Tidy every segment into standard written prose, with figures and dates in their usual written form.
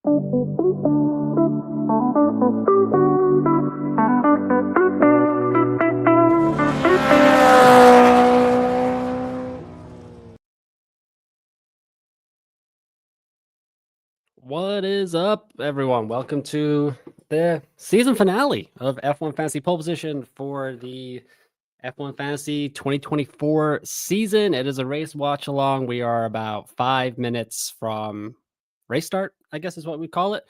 What is up, everyone? Welcome to the season finale of F1 Fantasy Pole Position for the F1 Fantasy 2024 season. It is a race watch along. We are about 5 minutes from race start, I guess is what we call it.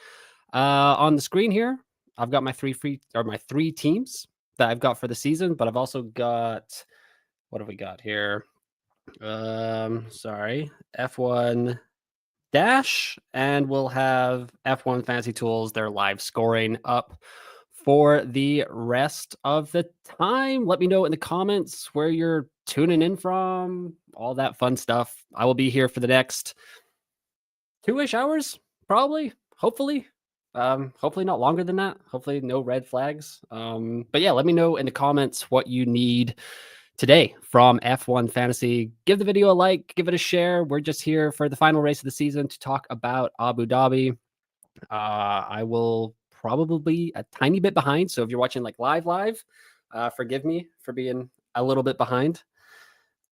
On the screen here, I've got my three teams that I've got for the season, but I've also got, what have we got here? Sorry, F1 Dash, and we'll have F1 Fantasy Tools, their live scoring up for the rest of the time. Let me know in the comments where you're tuning in from, all that fun stuff. I will be here for the next 2-ish hours, probably, hopefully. Hopefully not longer than that. Hopefully no red flags. But yeah, let me know in the comments what you need today from F1 Fantasy. Give the video a like, give it a share. We're just here for the final race of the season to talk about Abu Dhabi. I will probably be a tiny bit behind. So if you're watching like live, forgive me for being a little bit behind.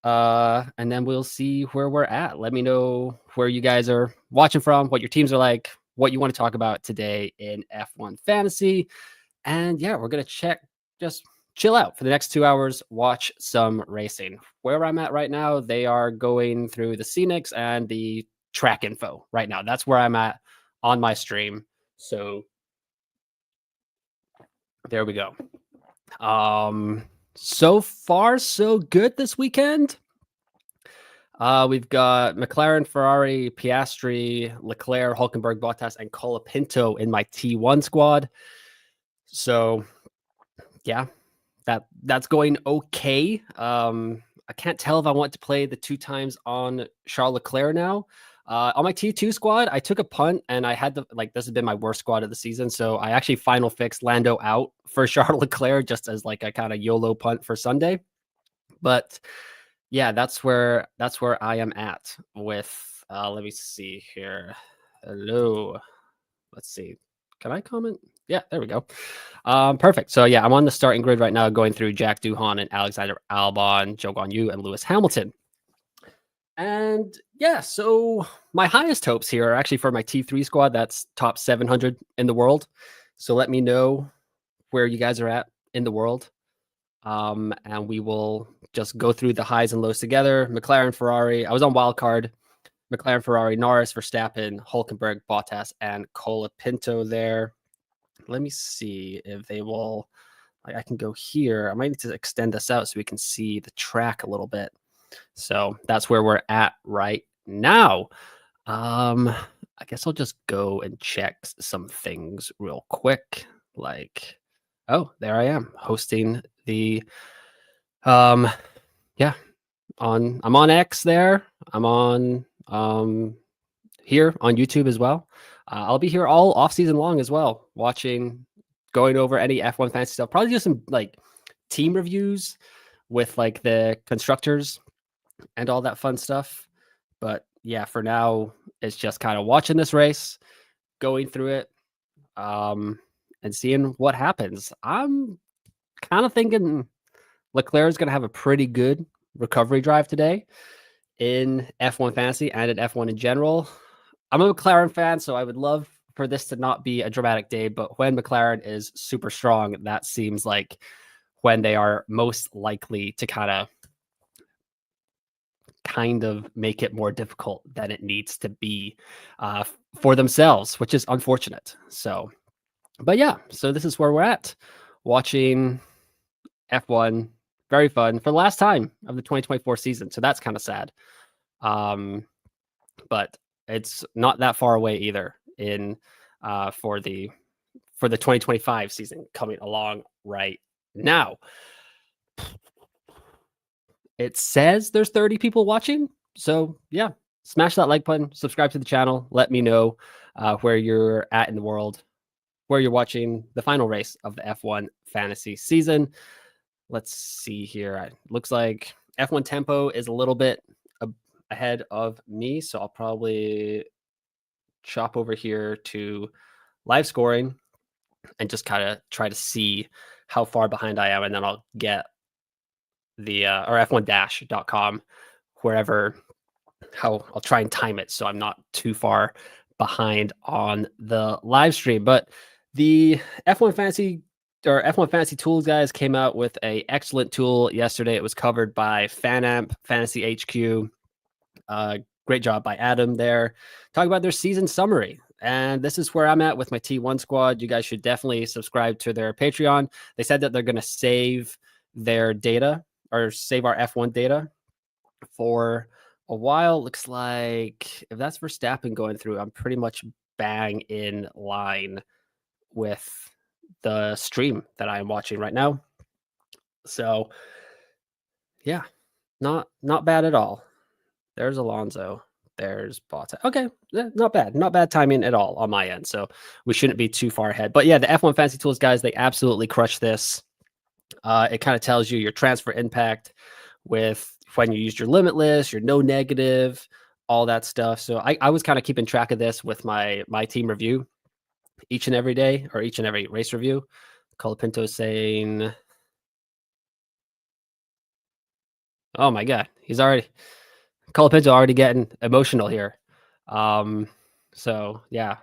And then we'll see where we're at. Let me know where you guys are watching from, what your teams are like, what you want to talk about today in F1 Fantasy. And yeah, we're going to just chill out for the next 2 hours, watch some racing. Where I'm at right now, they are going through the scenics and the track info right now. That's where I'm at on my stream. So there we go. So far, so good this weekend. We've got McLaren, Ferrari, Piastri, Leclerc, Hulkenberg, Bottas, and Colapinto in my T1 squad. So yeah, that's going okay. I can't tell if I want to play the 2 times on Charles Leclerc now. On my T2 squad, I took a punt and I had to, this has been my worst squad of the season. So I actually final fixed Lando out for Charles Leclerc just as like a kind of YOLO punt for Sunday. But yeah, that's where I am at with, let me see here. Hello. Let's see. Can I comment? Yeah, there we go. Perfect. So yeah, I'm on the starting grid right now, going through Jack Doohan and Alexander Albon, Zhou Guanyu, and Lewis Hamilton. And yeah, so my highest hopes here are actually for my T3 squad. That's top 700 in the world. So let me know where you guys are at in the world. And we will just go through the highs and lows together. McLaren, Ferrari. I was on wildcard. McLaren, Ferrari, Norris, Verstappen, Hulkenberg, Bottas, and Colapinto there. Let me see if they will. I can go here. I might need to extend this out so we can see the track a little bit. So that's where we're at right now. I guess I'll just go and check some things real quick. Like, oh, there I am hosting the yeah, I'm on X there. I'm on here on YouTube as well. I'll be here all off season long as well, going over any F1 fantasy stuff. Probably do some like team reviews with like the constructors and all that fun stuff. But yeah, for now, it's just kind of watching this race, going through it, and seeing what happens. I'm kind of thinking Leclerc is going to have a pretty good recovery drive today in F1 Fantasy and in F1 in general. I'm a McLaren fan, so I would love for this to not be a dramatic day, but when McLaren is super strong, that seems like when they are most likely to kind of make it more difficult than it needs to be for themselves, which is unfortunate. So, but yeah, so this is where we're at, watching F1. Very fun for the last time of the 2024 season. So that's kind of sad. But it's not that far away either in for the 2025 season coming along right now. It says there's 30 people watching. So yeah, smash that like button, subscribe to the channel. Let me know where you're at in the world, where you're watching the final race of the F1 fantasy season. Let's see here. It looks like F1 tempo is a little bit ahead of me, so I'll probably chop over here to live scoring and just kind of try to see how far behind I am. And then I'll get the or f1dash.com wherever, how I'll try and time it so I'm not too far behind on the live stream. But the F1 Fantasy or F1 Fantasy Tools guys came out with a excellent tool yesterday. It was covered by FanAmp, Fantasy HQ. Great job by Adam there. Talk about their season summary. And this is where I'm at with my T1 squad. You guys should definitely subscribe to their Patreon. They said that they're going to save their data or save our F1 data for a while. Looks like if that's Verstappen going through, I'm pretty much bang in line with the stream that I am watching right now. So yeah, not bad at all. There's Alonso. There's Bottas. Okay, not bad. Not bad timing at all on my end. So we shouldn't be too far ahead. But yeah, the F1 Fantasy Tools guys, they absolutely crush this. It kind of tells you your transfer impact with when you used your limitless, your no negative, all that stuff. So I was kind of keeping track of this with my team review each and every day, or each and every race review. Colapinto saying, oh my God, Colapinto already getting emotional here. So yeah,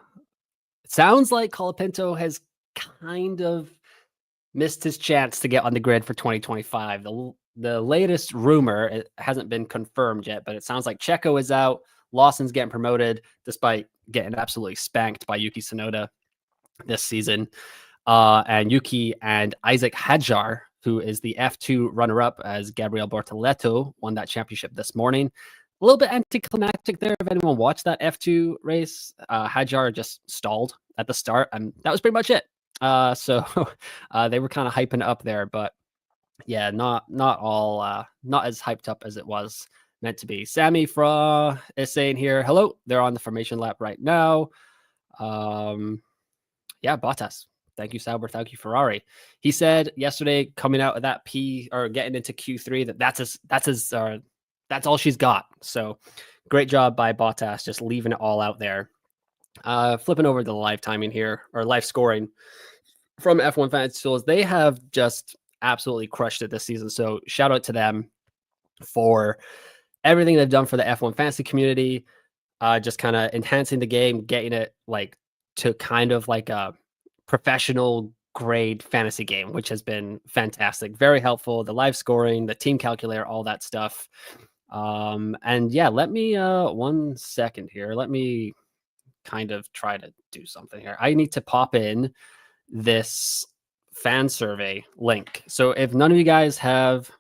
it sounds like Colapinto has kind of missed his chance to get on the grid for 2025. The latest rumor, it hasn't been confirmed yet, but it sounds like Checo is out. Lawson's getting promoted despite getting absolutely spanked by Yuki Tsunoda this season. And Yuki and Isaac Hadjar, who is the F2 runner-up as Gabriel Bortoleto, won that championship this morning. A little bit anticlimactic there. If anyone watched that F2 race, Hadjar just stalled at the start, and that was pretty much it. So they were kind of hyping up there, but yeah, not all not as hyped up as it was meant to be. Sammy Fra is saying here, hello, they're on the formation lap right now. Yeah, Bottas. Thank you, Sauber. Thank you, Ferrari. He said yesterday, coming out of that P or getting into Q3, that's all she's got. So great job by Bottas, just leaving it all out there. Flipping over to the live timing here, or live scoring from F1 Fantasy Tools. They have just absolutely crushed it this season. So shout out to them for everything they've done for the F1 Fantasy community. Just kind of enhancing the game, getting it like to kind of like a professional grade fantasy game, which has been fantastic. Very helpful. The live scoring, the team calculator, all that stuff. And yeah, let me 1 second here. Let me kind of try to do something here. I need to pop in this fan survey link. So if none of you guys have,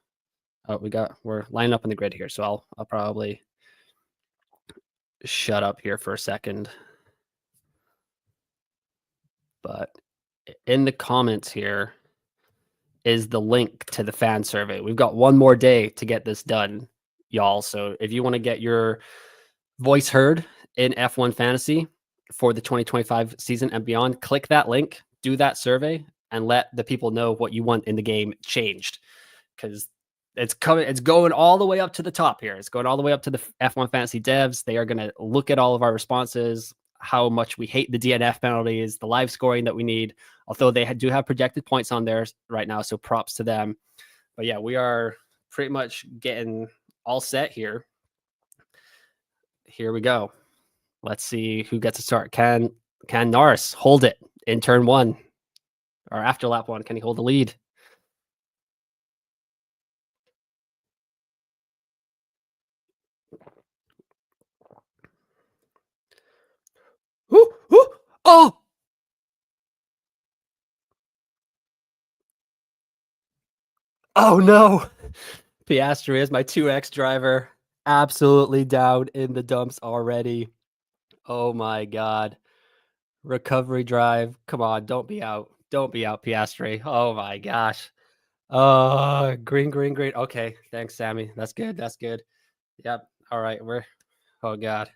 we're lining up on the grid here. So I'll probably shut up here for a second. But in the comments here is the link to the fan survey. We've got one more day to get this done, y'all. So if you want to get your voice heard in F1 Fantasy for the 2025 season and beyond, click that link, do that survey, and let the people know what you want in the game changed. Because it's going all the way up to the top here. It's going all the way up to the F1 Fantasy devs. They are going to look at all of our responses, how much we hate the DNF penalties, the live scoring that we need, although they do have projected points on there right now, so props to them. But yeah, we are pretty much getting all set here. Here we go. Let's see who gets to start. Can Norris hold it in turn 1 or after lap 1? Can he hold the lead? Ooh, ooh, oh! Oh no! Piastri is my 2X driver. Absolutely down in the dumps already. Oh my God. Recovery drive. Come on, don't be out. Don't be out, Piastri. Oh my gosh. Green. Okay, thanks, Sammy. That's good. Yep. All right, oh God.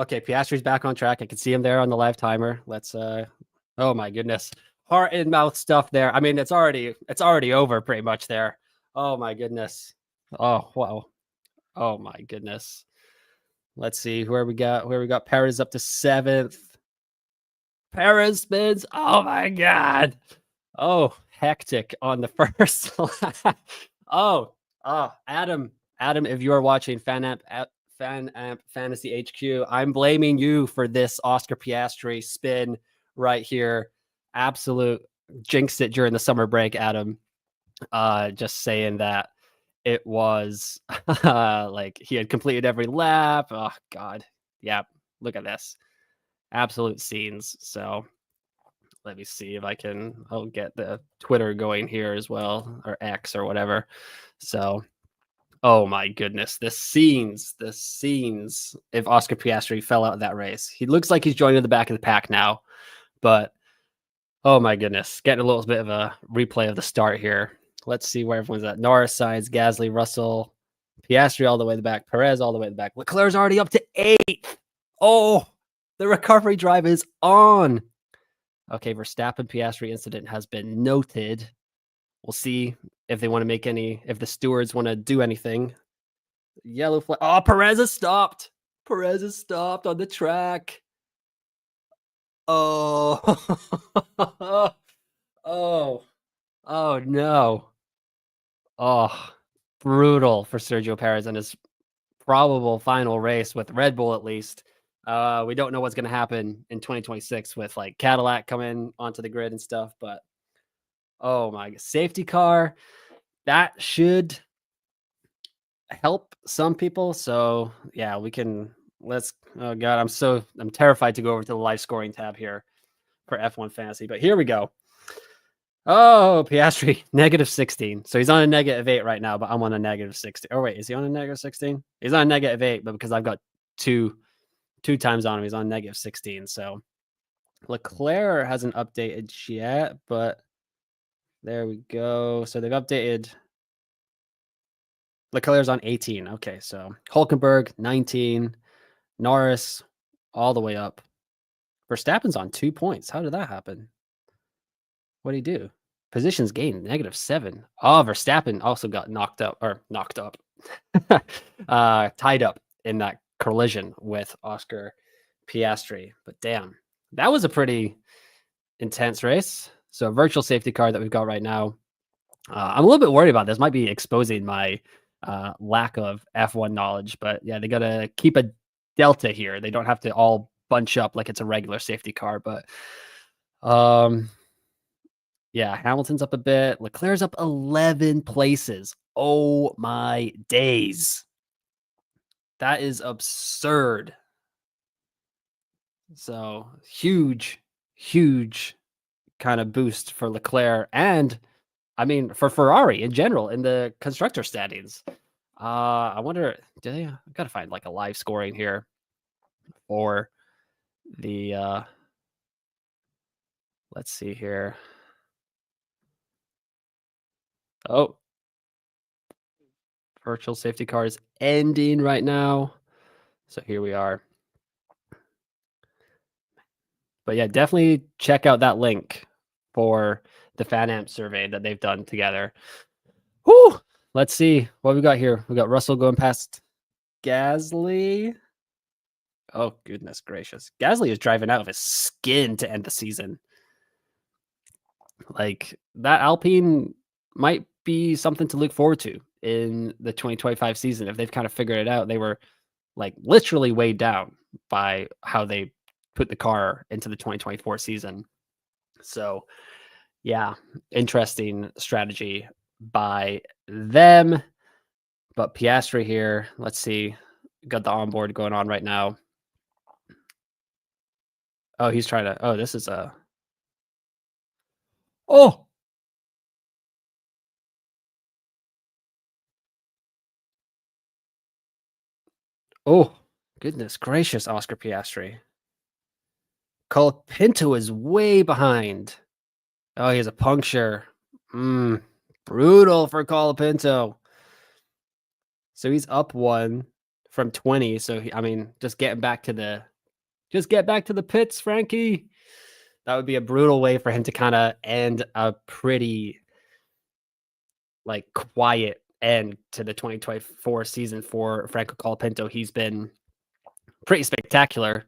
Okay, Piastri's back on track. I can see him there on the live timer. Let's oh my goodness. Heart and mouth stuff there. I mean, it's already over pretty much there. Oh my goodness. Oh wow. Oh my goodness. Let's see where we got. Where we got Perez up to 7th. Perez spins. Oh my god. Oh, hectic on the first lap. Oh, Adam, if you are watching Fan Amp Fantasy HQ, I'm blaming you for this Oscar Piastri spin right here. Absolute jinxed it during the summer break, Adam. Just saying that it was like he had completed every lap. Oh god. Yeah, look at this. Absolute scenes. So let me see if I'll get the Twitter going here as well, or X or whatever. So, oh my goodness, the scenes. If Oscar Piastri fell out of that race, he looks like he's joining the back of the pack now, but oh my goodness, getting a little bit of a replay of the start here. Let's see where everyone's at. Norris, Sainz, Gasly, Russell, Piastri all the way to the back, Perez all the way to the back. Leclerc's already up to 8th. Oh, the recovery drive is on. Okay, Verstappen Piastri incident has been noted. We'll see if they want to make if the stewards want to do anything. Yellow flag. Oh, Perez is stopped. Perez is stopped on the track. Oh, oh no. Oh, brutal for Sergio Perez and his probable final race with Red Bull, at least. We don't know what's going to happen in 2026 with like Cadillac coming onto the grid and stuff, but oh my, safety car, that should help some people. So yeah, oh god, I'm terrified to go over to the live scoring tab here for F1 Fantasy, but here we go. Oh, Piastri, -16. So he's on a -8 right now, but I'm on a -16. Oh, wait, is he on a -16? He's on a -8, but because I've got two times on him, he's on -16. So Leclerc hasn't updated yet, but there we go. So they've updated. Leclerc's on 18. Okay, so Hulkenberg, 19. Norris, all the way up. Verstappen's on 2 points. How did that happen? What did he do? Positions gained, -7. Oh, Verstappen also got knocked up, tied up in that collision with Oscar Piastri. But damn, that was a pretty intense race. So a virtual safety car that we've got right now. I'm a little bit worried about this. Might be exposing my lack of F1 knowledge, but yeah, they got to keep a delta here. They don't have to all bunch up like it's a regular safety car, but yeah, Hamilton's up a bit. Leclerc's up 11 places. Oh my days. That is absurd. So huge kind of boost for Leclerc, and I mean for Ferrari in general in the constructor standings. I wonder, I've got to find like a live scoring here for the let's see here. Oh, virtual safety car is ending right now. So here we are. But yeah, definitely check out that link for the Fan Amp survey that they've done together. Whew! Let's see what we got here. We got Russell going past Gasly. Oh, goodness gracious. Gasly is driving out of his skin to end the season. Like, that Alpine might be something to look forward to in the 2025 season. If they've kind of figured it out, they were like literally weighed down by how they put the car into the 2024 season. So, yeah, interesting strategy by them. But Piastri here, let's see, got the onboard going on right now. Oh, he's trying to. Oh, this is a. Oh. Oh, goodness gracious, Oscar Piastri. Colapinto is way behind. Oh, he has a puncture. Brutal for Colapinto. So he's up 1 from 20. So just get back to the pits, Frankie. That would be a brutal way for him to kind of end a pretty like quiet end to the 2024 season for Franco Colapinto. He's been pretty spectacular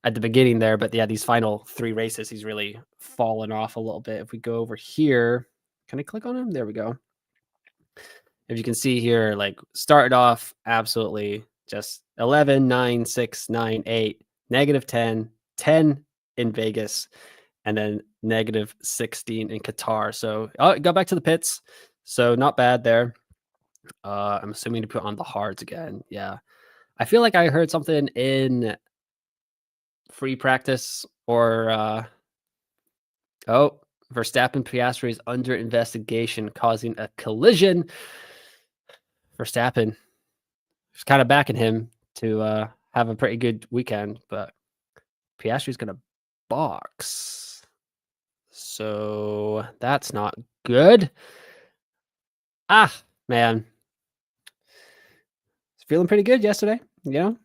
at the beginning there, but yeah, these final 3 races, he's really fallen off a little bit. If we go over here, can I click on him? There we go. If you can see here, like started off absolutely just 11, 9, 6, 9, 8, -10, 10 in Vegas, and then -16 in Qatar. So it got back to the pits. So not bad there. I'm assuming to put on the hards again. Yeah. I feel like I heard something in free practice or Verstappen Piastri is under investigation causing a collision. Verstappen is kind of backing him to have a pretty good weekend, but Piastri's going to box. So that's not good. Ah, man. It's feeling pretty good yesterday, you know?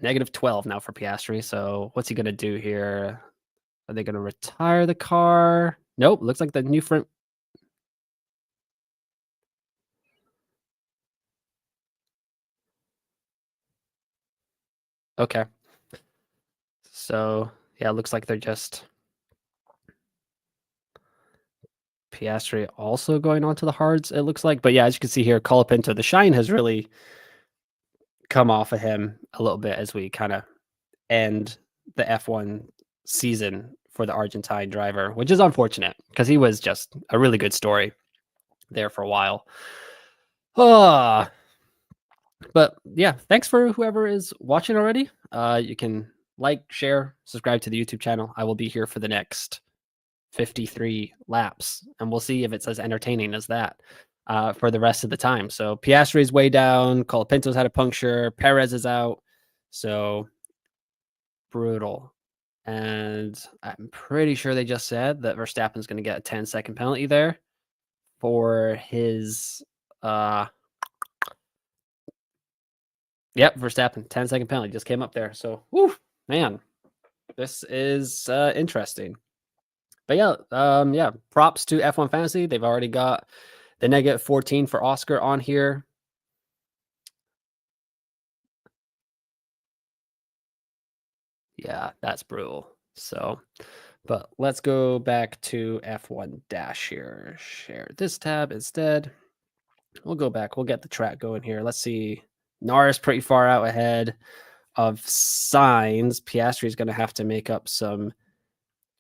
-12 now for Piastri. So what's he going to do here? Are they going to retire the car? Nope. Looks like the new front. Okay. So yeah, it looks like they're just Piastri also going on to the hards, it looks like. But yeah, as you can see here, Colapinto, the shine has really come off of him a little bit as we kind of end the F1 season for the Argentine driver, which is unfortunate because he was just a really good story there for a while. But yeah, thanks for whoever is watching already. You can like, share, subscribe to the YouTube channel. I will be here for the next 53 laps, and we'll see if it's as entertaining as that for the rest of the time. So Piastri is way down. Colapinto's had a puncture. Perez is out. So brutal. And I'm pretty sure they just said that Verstappen's going to get a 10-second penalty there for his Verstappen 10-second penalty just came up there. So, man, this is interesting. But yeah, props to F1 Fantasy. They've already got the -14 for Oscar on here. Yeah, that's brutal. So, but let's go back to F1 Dash here. Share this tab instead. We'll go back. We'll get the track going here. Let's see. Norris pretty far out ahead of Sainz. Piastri is going to have to make up some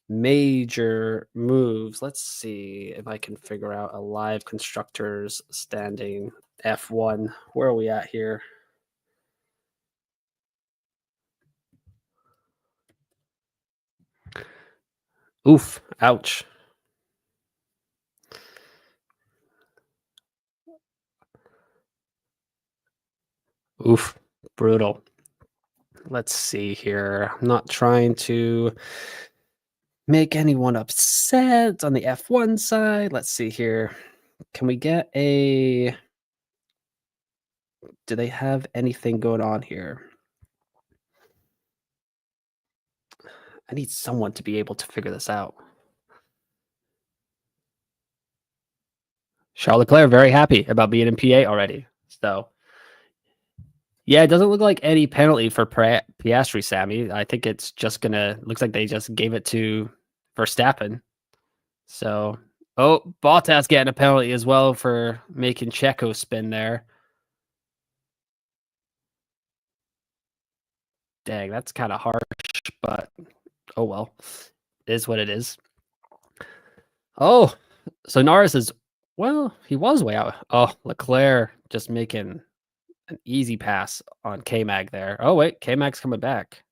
major moves. Let's see if I can figure out a live constructors standing F1. Where are we at here? Oof, ouch. Oof, brutal. Let's see here. I'm not trying to make anyone upset on the F1 side. Let's see here. Can we get a... Do they have anything going on here? I need someone to be able to figure this out. Charles Leclerc, very happy about being in PA already. So, yeah, it doesn't look like any penalty for Piastri, Sammy. I think it's just looks like they just gave it to Verstappen. So, Bottas getting a penalty as well for making Checo spin there. Dang, that's kind of harsh, but oh well. It is what it is. Oh, so Norris is, well, he was way out. Oh, Leclerc just making an easy pass on K-Mag there. Oh, wait, K-Mag's coming back.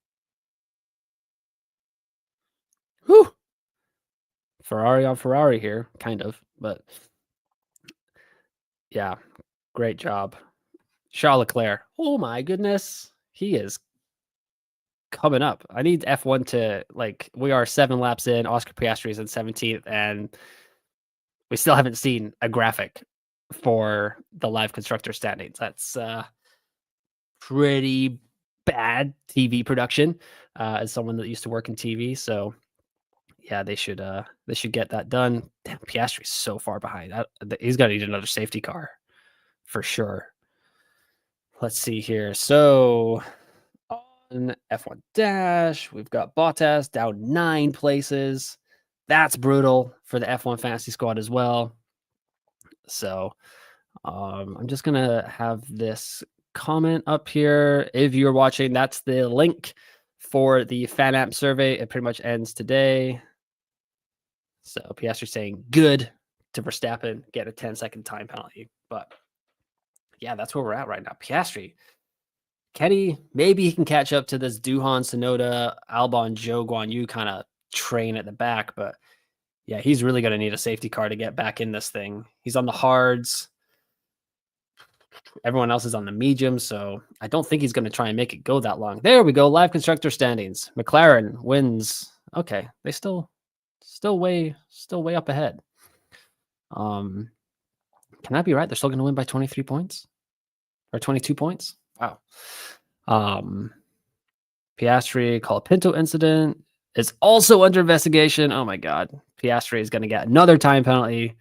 Whew. Ferrari on Ferrari here, kind of, but yeah, great job. Charles Leclerc. Oh my goodness. He is coming up. I need F1 to, like, we are 7 laps in, Oscar Piastri is in 17th, and we still haven't seen a graphic for the live constructor standings. That's pretty bad TV production as someone that used to work in TV. So yeah, they should get that done. Damn, Piastri's so far behind. He's got to need another safety car for sure. Let's see here. So F1 Dash. We've got Bottas down 9 places. That's brutal for the F1 Fantasy Squad as well. So I'm just going to have this comment up here. If you're watching, that's the link for the fan app survey. It pretty much ends today. So Piastri saying good to Verstappen, get a 10-second time penalty. But yeah, that's where we're at right now. Piastri, Kenny, maybe he can catch up to this Duhan, Sonoda, Albon, Zhou Guan Yu kind of train at the back. But yeah, he's really going to need a safety car to get back in this thing. He's on the hards. Everyone else is on the medium, so I don't think he's going to try and make it go that long. There we go. Live constructor standings. McLaren wins. Okay, they still way up ahead. Can that be right? They're still going to win by 23 points or 22 points. Wow. Piastri Colapinto incident is also under investigation. Oh my God. Piastri is going to get another time penalty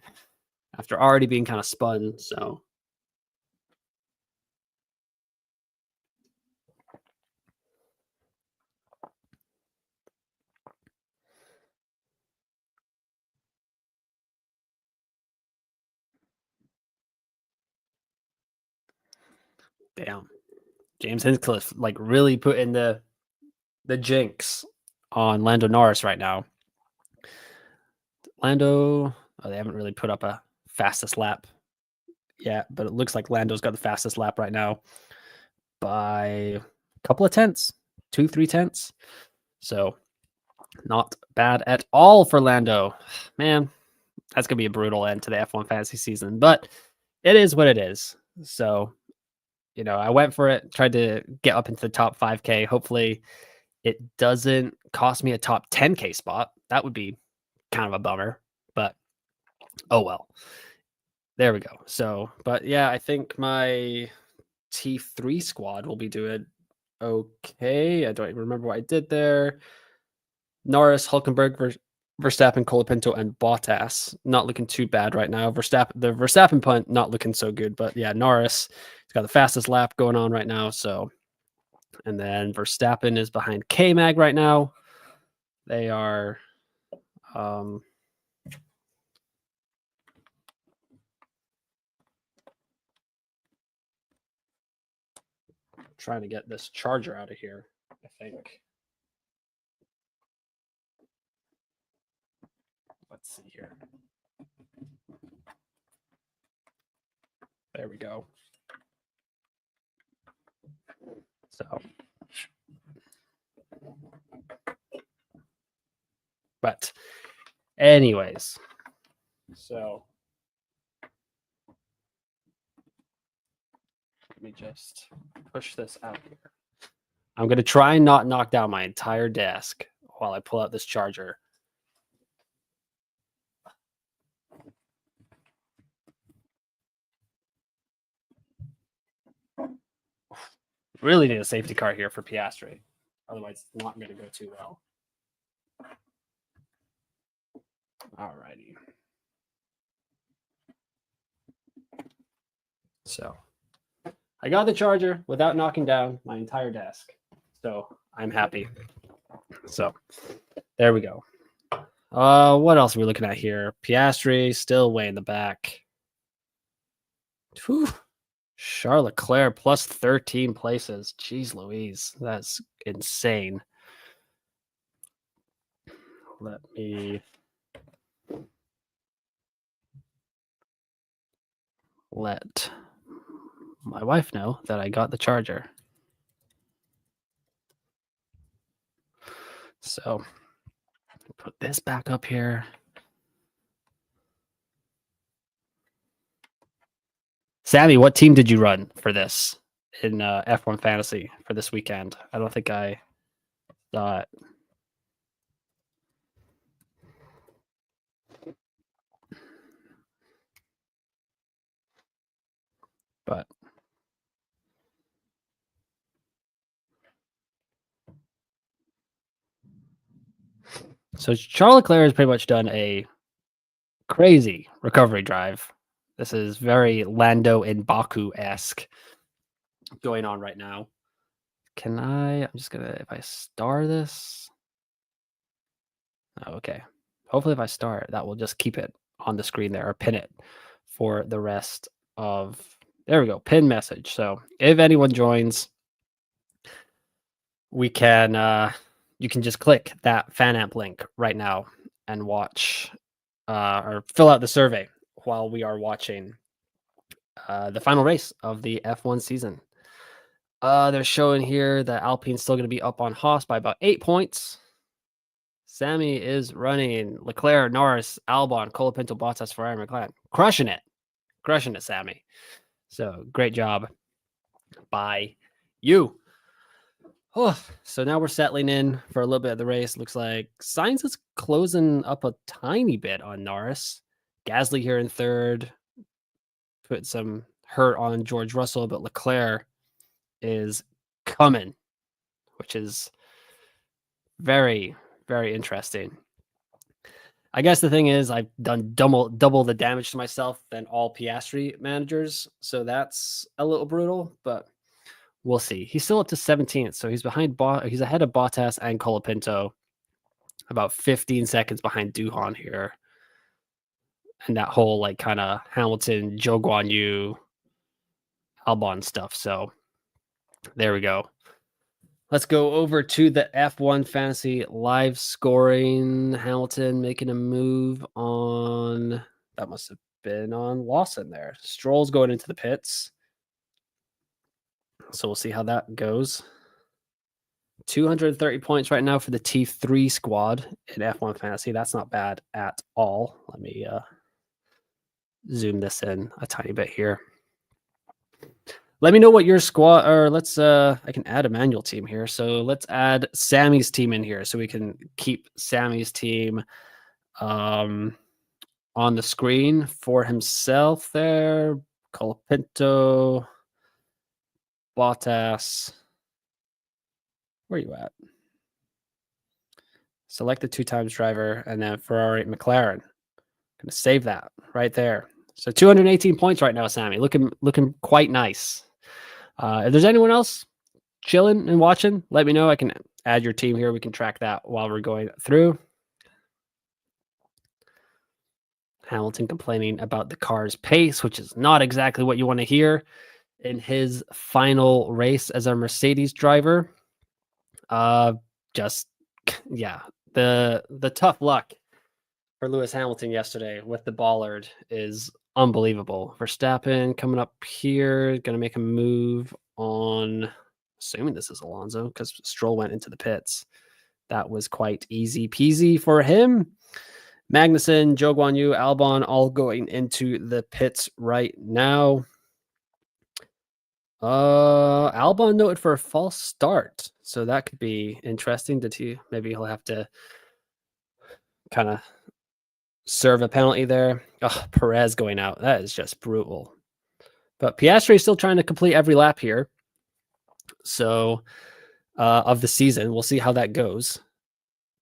after already being kind of spun. So damn. James Hinchcliffe like really put in the jinx on Lando Norris right now. Lando, they haven't really put up a fastest lap yet, but it looks like Lando's got the fastest lap right now by a couple of tenths, 2-3 tenths. So not bad at all for Lando. Man, that's going to be a brutal end to the F1 fantasy season, but it is what it is. So, I went for it, tried to get up into the top 5K. Hopefully it doesn't cost me a top 10K spot. That would be kind of a bummer, but oh well. There we go. So, but yeah, I think my T3 squad will be doing okay. I don't even remember what I did there. Norris, Hulkenberg, Verstappen, Colapinto, and Bottas. Not looking too bad right now. The Verstappen punt not looking so good, but yeah, Norris has got the fastest lap going on right now. So, and then Verstappen is behind K-Mag right now. They are trying to get this charger out of here, I think. Let's see here. There we go. So, but anyways, so let me just push this out here. I'm going to try and not knock down my entire desk while I pull out this charger. Really need a safety car here for Piastri. Otherwise, it's not going to go too well. Alrighty. So I got the charger without knocking down my entire desk. So I'm happy. So there we go. What else are we looking at here? Piastri still way in the back. Whew. Charles Leclerc plus 13 places. Jeez Louise. That's insane. Let me let my wife know that I got the charger. So put this back up here. Sammy, what team did you run for this in F1 Fantasy for this weekend? I don't think I thought. But so Charles Leclerc has pretty much done a crazy recovery drive. This is very Lando in Baku-esque going on right now. Can I'm just gonna, if I star this. Oh, okay. Hopefully if I star it, that will just keep it on the screen there or pin it for the rest of, there we go, pin message. So if anyone joins, we can, you can just click that fan amp link right now and watch, or fill out the survey while we are watching the final race of the F1 season. They're showing here that Alpine's still going to be up on Haas by about 8 points. Sammy is running. Leclerc, Norris, Albon, Colapinto, Bottas, Ferrari, McLaren. Crushing it. Crushing it, Sammy. So great job by you. Oh, so now we're settling in for a little bit of the race. Looks like Sainz is closing up a tiny bit on Norris. Gasly here in third. Put some hurt on George Russell, but Leclerc is coming, which is very, very interesting. I guess the thing is I've done double the damage to myself than all Piastri managers, so that's a little brutal, but we'll see. He's still up to 17th, so he's behind. He's ahead of Bottas and Colapinto, about 15 seconds behind Duhan here, and that whole like kind of Hamilton, Zhou Guanyu, Albon stuff. So there we go. Let's go over to the F1 Fantasy live scoring. Hamilton making a move on, that must have been on Lawson there. Stroll's going into the pits. So we'll see how that goes. 230 points right now for the T3 squad in F1 Fantasy. That's not bad at all. Let me zoom this in a tiny bit here. Let me know what your squad, or let's, I can add a manual team here. So let's add Sammy's team in here so we can keep Sammy's team on the screen for himself there. Colapinto, Bottas. Where are you at? Select the 2 times driver and then Ferrari, McLaren. Gonna save that right there. So 218 points right now, Sammy. Looking quite nice. If there's anyone else chilling and watching, let me know. I can add your team here. We can track that while we're going through. Hamilton complaining about the car's pace, which is not exactly what you want to hear in his final race as a Mercedes driver. Just, yeah, the tough luck for Lewis Hamilton yesterday with the bollard is unbelievable. Verstappen coming up here, going to make a move on, assuming this is Alonso, because Stroll went into the pits. That was quite easy peasy for him. Magnussen, Zhou Guanyu, Albon all going into the pits right now. Albon noted for a false start, so that could be interesting. Maybe he'll have to kind of serve a penalty there. Oh, Perez going out. That is just brutal. But Piastri is still trying to complete every lap here. So of the season, we'll see how that goes.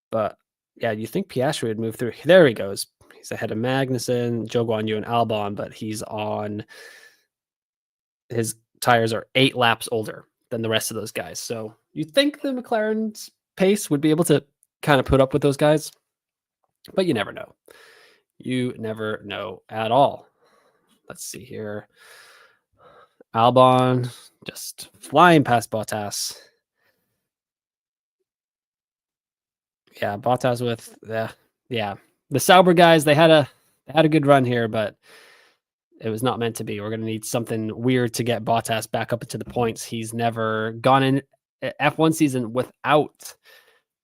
But yeah, you think Piastri would move through. There he goes. He's ahead of Magnussen, Zhou Guanyu, and Albon, but he's on, his tires are 8 laps older than the rest of those guys. So you think the McLaren's pace would be able to kind of put up with those guys, but you never know. You never know at all. Let's see here. Albon just flying past Bottas. Yeah, Bottas with the Sauber guys. They had a good run here, but it was not meant to be. We're going to need something weird to get Bottas back up into the points. He's never gone in F1 season without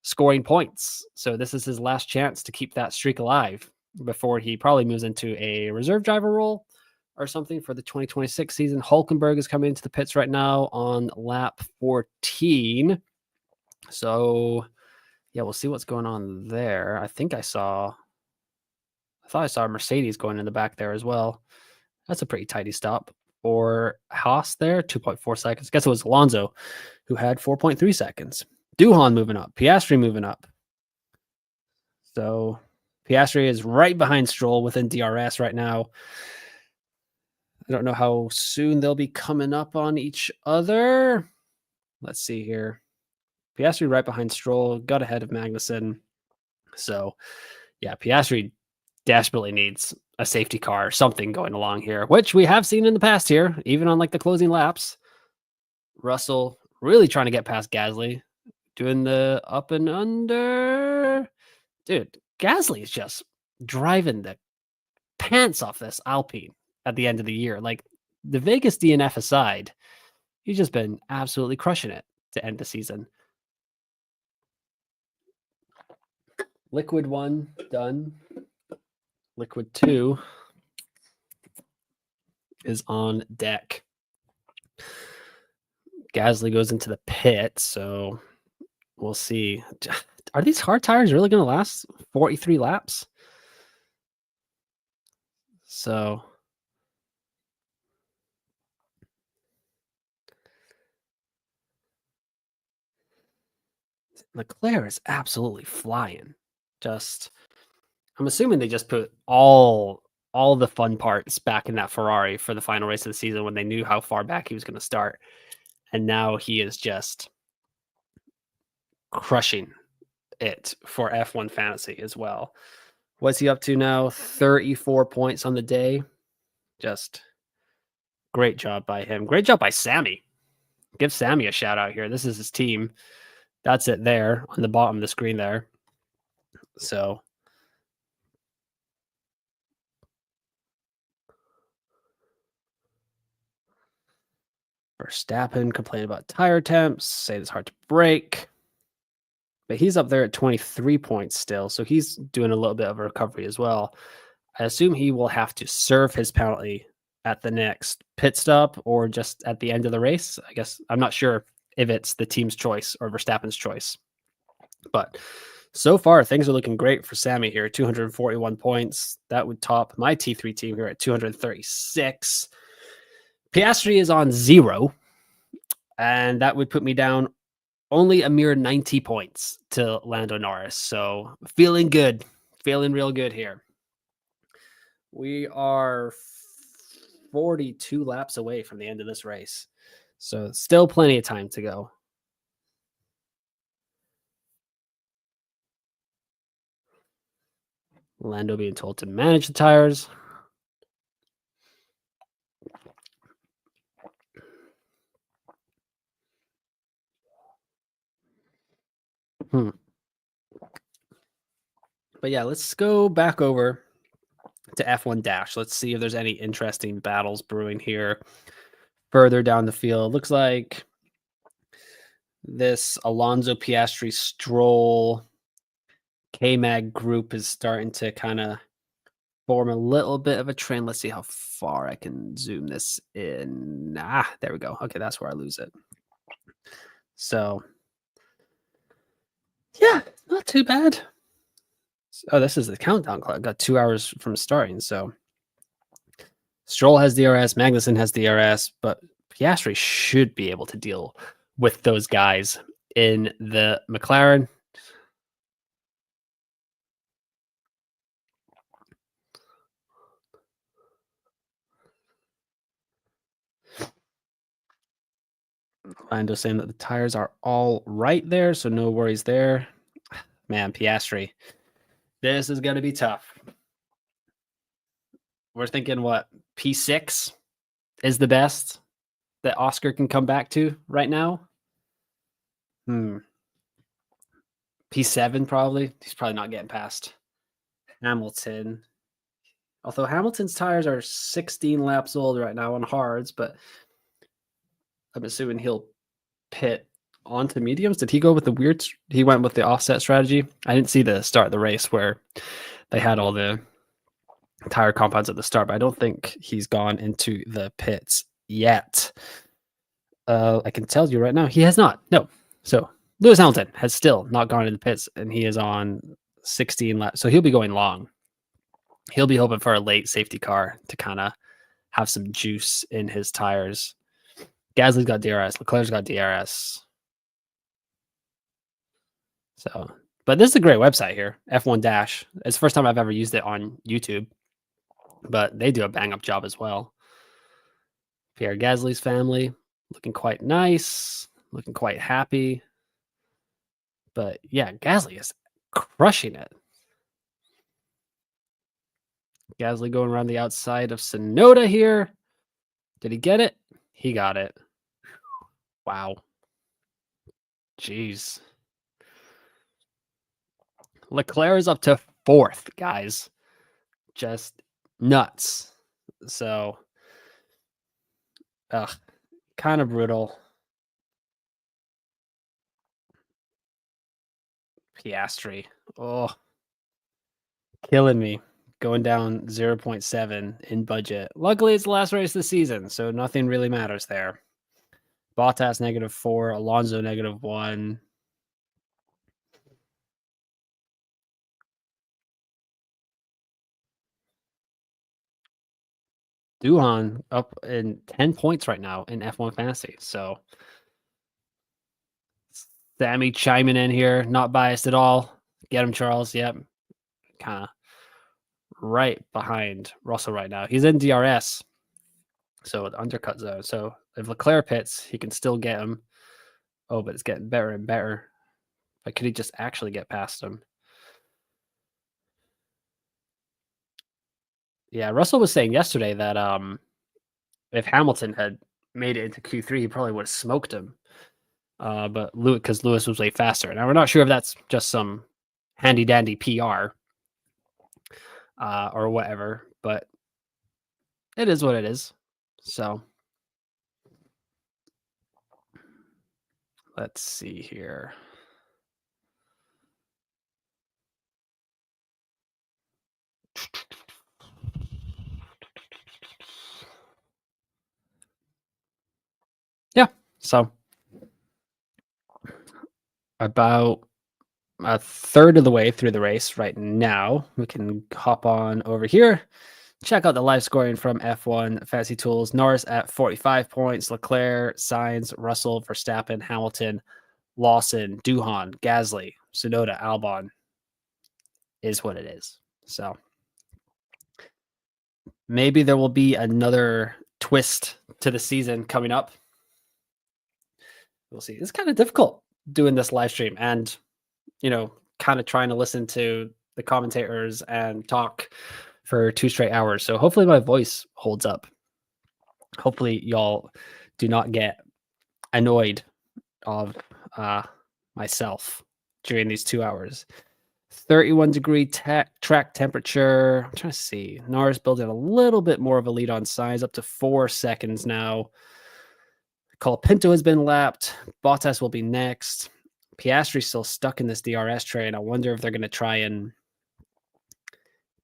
scoring points. So this is his last chance to keep that streak alive before he probably moves into a reserve driver role or something for the 2026 season. Hulkenberg is coming into the pits right now on lap 14. So yeah, we'll see what's going on there. I thought I saw Mercedes going in the back there as well. That's a pretty tidy stop for Haas there, 2.4 seconds. I guess it was Alonso who had 4.3 seconds. Duhan moving up, Piastri moving up. So Piastri is right behind Stroll within DRS right now. I don't know how soon they'll be coming up on each other. Let's see here. Piastri right behind Stroll, got ahead of Magnussen. So, yeah, Piastri desperately needs a safety car or something going along here, which we have seen in the past here, even on like the closing laps. Russell really trying to get past Gasly, doing the up and under. Dude, Gasly is just driving the pants off this Alpine at the end of the year. Like the Vegas DNF aside, he's just been absolutely crushing it to end the season. Liquid 1 done. Liquid 2 is on deck. Gasly goes into the pit, so we'll see. Are these hard tires really going to last 43 laps? So Leclerc is absolutely flying. I'm assuming they just put all the fun parts back in that Ferrari for the final race of the season when they knew how far back he was going to start. And now he is just crushing it for F1 Fantasy as well. What's he up to now? 34 points on the day. Just great job by him. Great job by Sammy. Give Sammy a shout out here. This is his team. That's it there on the bottom of the screen there. So Verstappen complained about tire temps, saying it's hard to break. But he's up there at 23 points still, so he's doing a little bit of a recovery as well. I assume he will have to serve his penalty at the next pit stop or just at the end of the race. I guess I'm not sure if it's the team's choice or Verstappen's choice. But so far, things are looking great for Sammy here. 241 points. That would top my T3 team here at 236. Piastri is on 0, and that would put me down only a mere 90 points to Lando Norris. So feeling good, feeling real good here. We are 42 laps away from the end of this race. So still plenty of time to go. Lando being told to manage the tires. But yeah, let's go back over to F1 Dash. Let's see if there's any interesting battles brewing here further down the field. Looks like this Alonso Piastri Stroll K-Mag group is starting to kind of form a little bit of a trend. Let's see how far I can zoom this in. There we go. Okay, that's where I lose it. So, yeah, not too bad. Oh, this is the countdown clock. Got 2 hours from starting. So, Stroll has DRS, Magnussen has DRS, but Piastri should be able to deal with those guys in the McLaren. Lando saying that the tires are all right there, so no worries there. Man, Piastri, this is going to be tough. We're thinking what, P6 is the best that Oscar can come back to right now? P7 probably. He's probably not getting past Hamilton. Although Hamilton's tires are 16 laps old right now on hards, but I'm assuming he'll pit onto mediums. Did he go with the weird? He went with the offset strategy. I didn't see the start of the race where they had all the tire compounds at the start, but I don't think he's gone into the pits yet. I can tell you right now, he has not. No. So Lewis Hamilton has still not gone into the pits, and he is on 16 laps. So he'll be going long. He'll be hoping for a late safety car to kind of have some juice in his tires. Gasly's got DRS. Leclerc's got DRS. So, but this is a great website here, F1 Dash. It's the first time I've ever used it on YouTube, but they do a bang up job as well. Pierre Gasly's family looking quite nice. looking quite happy. But yeah, Gasly is crushing it. Gasly going around the outside of Tsunoda here. Did he get it? He got it. Wow. Jeez. Leclerc is up to 4th, guys. Just nuts. So, kind of brutal. Piastri. Oh, killing me. Going down 0.7 in budget. Luckily, it's the last race of the season, so nothing really matters there. Bottas -4, Alonso -1. Duhan up in 10 points right now in F1 Fantasy. So Sammy chiming in here, not biased at all. Get him, Charles. Yep. Kind of right behind Russell right now. He's in DRS, so the undercut zone. So if Leclerc pits, he can still get him. Oh, but it's getting better and better. But could he just actually get past him? Yeah, Russell was saying yesterday that if Hamilton had made it into Q3, he probably would have smoked him. But because Lewis was way faster. Now we're not sure if that's just some handy dandy PR or whatever, but it is what it is. So let's see here. Yeah, so about a third of the way through the race right now. We can hop on over here. Check out the live scoring from F1 Fantasy Tools. Norris at 45 points. Leclerc, Sainz, Russell, Verstappen, Hamilton, Lawson, Duhan, Gasly, Tsunoda, Albon is what it is. So maybe there will be another twist to the season coming up. We'll see. It's kind of difficult doing this live stream and, kind of trying to listen to the commentators and talk for 2 straight hours. So hopefully my voice holds up. Hopefully y'all do not get annoyed of myself during these 2 hours. 31-degree track temperature. I'm trying to see. Norris building a little bit more of a lead on Sainz, up to 4 seconds now. Colapinto has been lapped. Bottas will be next. Piastri's still stuck in this DRS train. I wonder if they're going to try and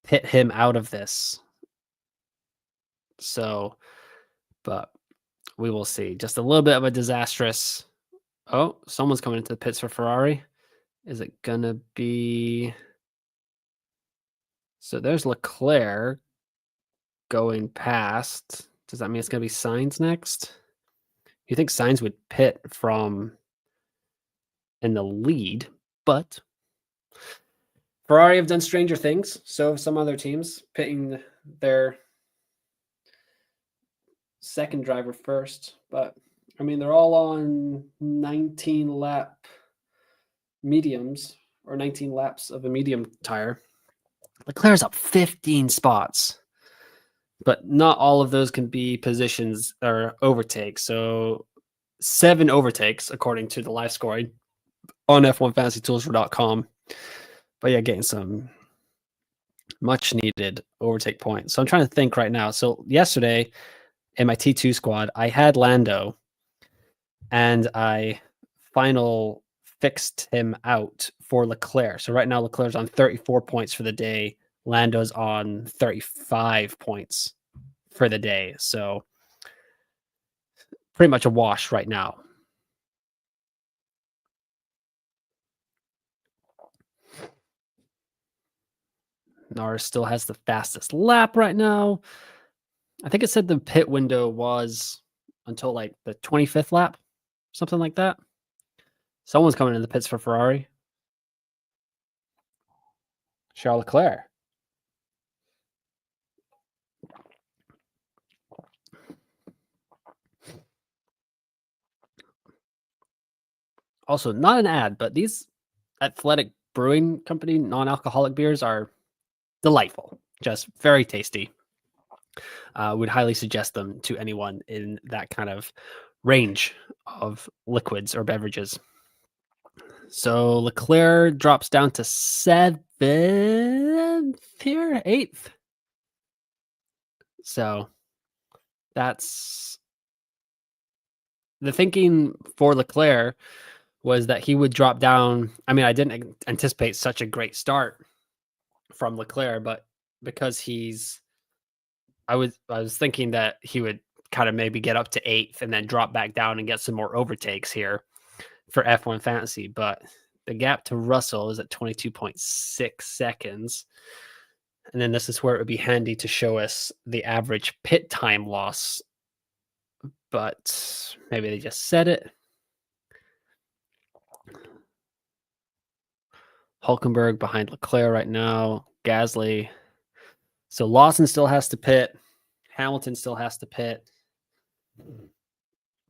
pit him out of this. So, but we will see. Just a little bit of a disastrous. Oh, someone's coming into the pits for Ferrari. Is it going to be... So there's Leclerc going past. Does that mean it's going to be Sainz next? You think Sainz would pit from in the lead, but Ferrari have done stranger things. So have some other teams, pitting their second driver first. But I mean, they're all on 19 lap mediums or 19 laps of a medium tire. Leclerc's up 15 spots, but not all of those can be positions or overtakes. So 7 overtakes, according to the live scoring on F1FantasyTools.com. But yeah, getting some much needed overtake points. So I'm trying to think right now. So yesterday in my T2 squad, I had Lando and I final fixed him out for Leclerc. So right now Leclerc's on 34 points for the day. Lando's on 35 points for the day. So pretty much a wash right now. Norris still has the fastest lap right now. I think it said the pit window was until like the 25th lap, something like that. Someone's coming in the pits for Ferrari. Charles Leclerc. Also, not an ad, but these Athletic Brewing Company non-alcoholic beers are delightful, just very tasty. Would highly suggest them to anyone in that kind of range of liquids or beverages. So Leclerc drops down to 7th here, 8th. So that's the thinking for Leclerc was that he would drop down. I mean, I didn't anticipate such a great start from Leclerc, but because I was thinking that he would kind of maybe get up to 8th and then drop back down and get some more overtakes here for F1 Fantasy, but the gap to Russell is at 22.6 seconds. And then this is where it would be handy to show us the average pit time loss, but maybe they just said it. Hulkenberg behind Leclerc right now. Gasly. So Lawson still has to pit. Hamilton still has to pit.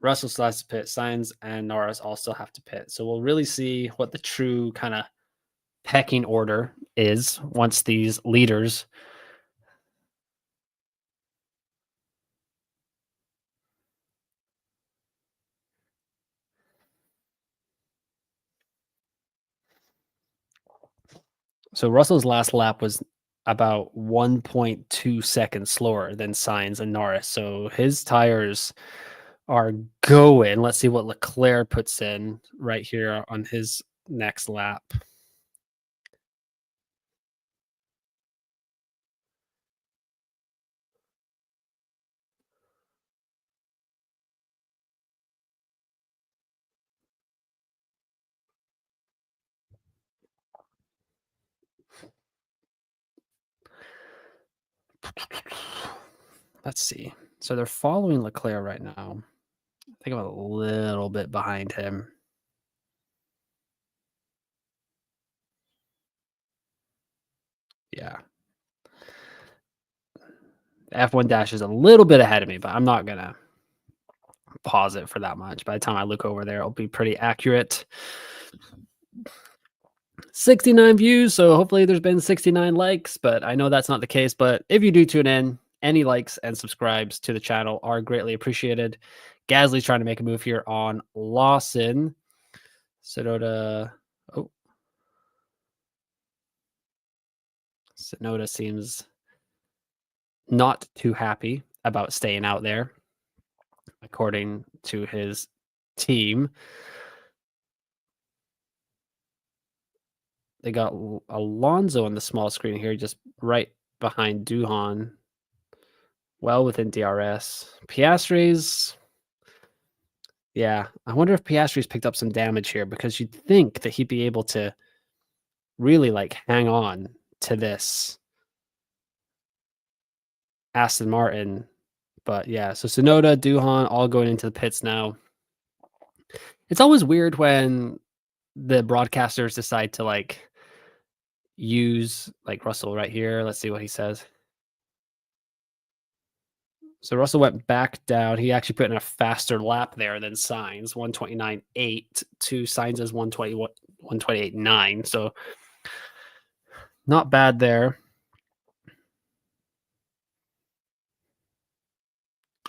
Russell still has to pit. Sainz and Norris also have to pit. So we'll really see what the true kind of pecking order is once these leaders. So Russell's last lap was about 1.2 seconds slower than Sainz and Norris. So his tires are going. Let's see what Leclerc puts in right here on his next lap. Let's see. So they're following Leclerc right now. I think I'm a little bit behind him. Yeah. F1 Dash is a little bit ahead of me, but I'm not going to pause it for that much. By the time I look over there, it'll be pretty accurate. 69 views, so hopefully there's been 69 likes, but I know that's not the case. But if you do tune in, any likes and subscribes to the channel are greatly appreciated. Gasly's trying to make a move here on Lawson. Sonoda. Oh. Sonoda seems not too happy about staying out there, according to his team. They got Alonso on the small screen here, just right behind Duhan. Well within DRS. Piastri's. Yeah, I wonder if Piastri's picked up some damage here, because you'd think that he'd be able to really like hang on to this Aston Martin. But yeah, so Tsunoda, Duhan all going into the pits now. It's always weird when the broadcasters decide to like use like Russell right here. Let's see what he says. So Russell went back down. He actually put in a faster lap there than Sainz, 129.8 to Sainz's 128.9. So not bad there.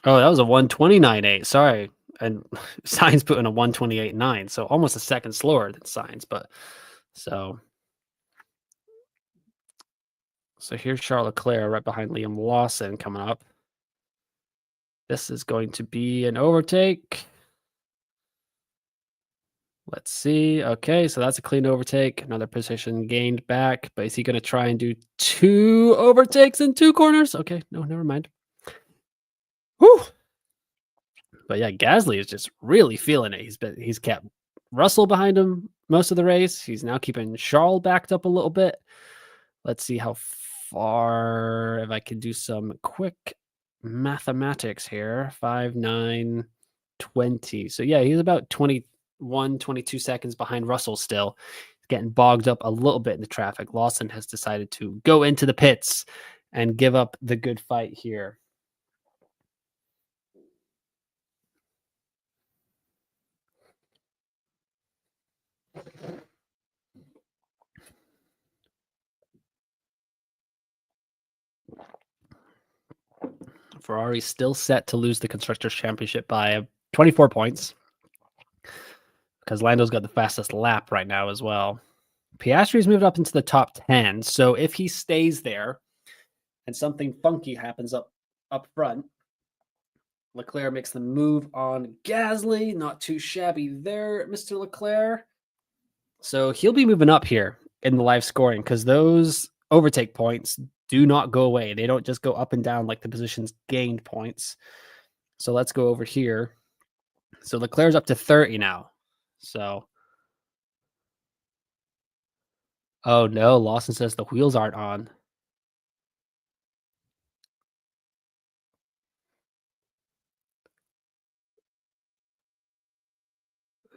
Oh, that was a 129.8. Sorry. And Sainz put in a 128.9. So almost a second slower than Sainz. But so here's Charles Leclerc right behind Liam Lawson coming up. This is going to be an overtake. Let's see. Okay, so that's a clean overtake. Another position gained back. But is he going to try and do 2 overtakes in 2 corners? Okay, no, never mind. Whew. But yeah, Gasly is just really feeling it. He's kept Russell behind him most of the race. He's now keeping Charles backed up a little bit. Let's see how far, if I can do some quick mathematics here. 5, 9, 20. So yeah, he's about 21, 22 seconds behind Russell still. He's getting bogged up a little bit in the traffic. Lawson has decided to go into the pits and give up the good fight here. Ferrari still set to lose the Constructors' Championship by 24 points because Lando's got the fastest lap right now as well. Piastri's moved up into the top 10, so if he stays there and something funky happens up front, Leclerc makes the move on Gasly. Not too shabby there, Mr. Leclerc. So he'll be moving up here in the live scoring because those overtake points do not go away. They don't just go up and down like the positions gained points. So let's go over here. So Leclerc's up to 30 now. So, oh no, Lawson says the wheels aren't on.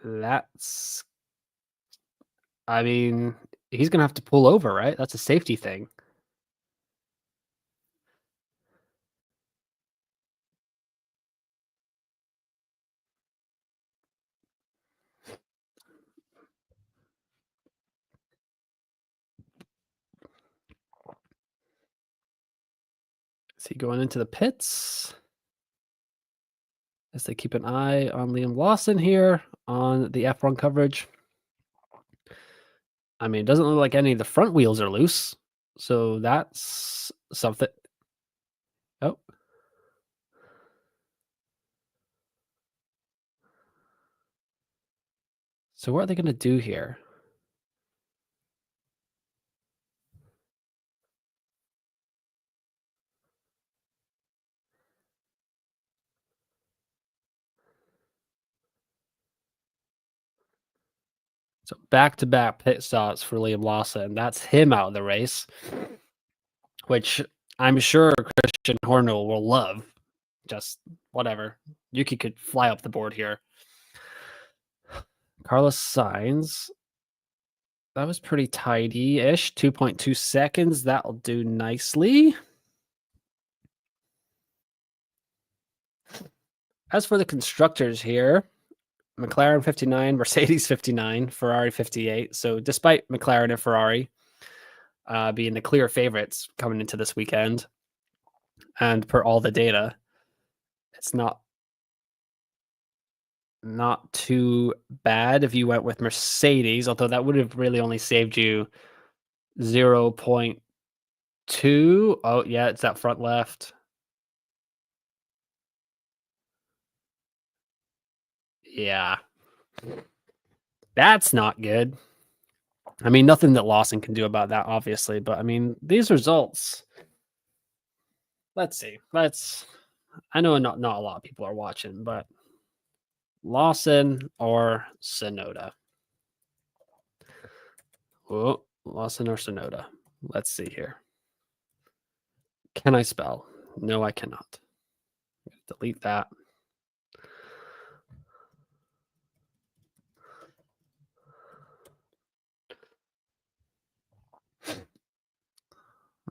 That's, I mean, he's going to have to pull over, right? That's a safety thing. Is he going into the pits? As they keep an eye on Liam Lawson here on the F1 coverage. I mean, it doesn't look like any of the front wheels are loose. So that's something. Oh. So what are they going to do here? So back-to-back pit stops for Liam Lawson. That's him out of the race, which I'm sure Christian Horner will love. Just whatever. Yuki could fly up the board here. Carlos Sainz. That was pretty tidy-ish. 2.2 seconds. That'll do nicely. As for the constructors here, McLaren 59, Mercedes 59, Ferrari 58. So despite McLaren and Ferrari being the clear favorites coming into this weekend, and per all the data, it's not too bad if you went with Mercedes, although that would have really only saved you 0.2. Oh, yeah, it's that front left. Yeah. That's not good. I mean, nothing that Lawson can do about that, obviously, but I mean, these results. Let's see. I know not a lot of people are watching, but Lawson or Sonoda? Oh, Lawson or Sonoda? Let's see here. Can I spell? No, I cannot. Delete that.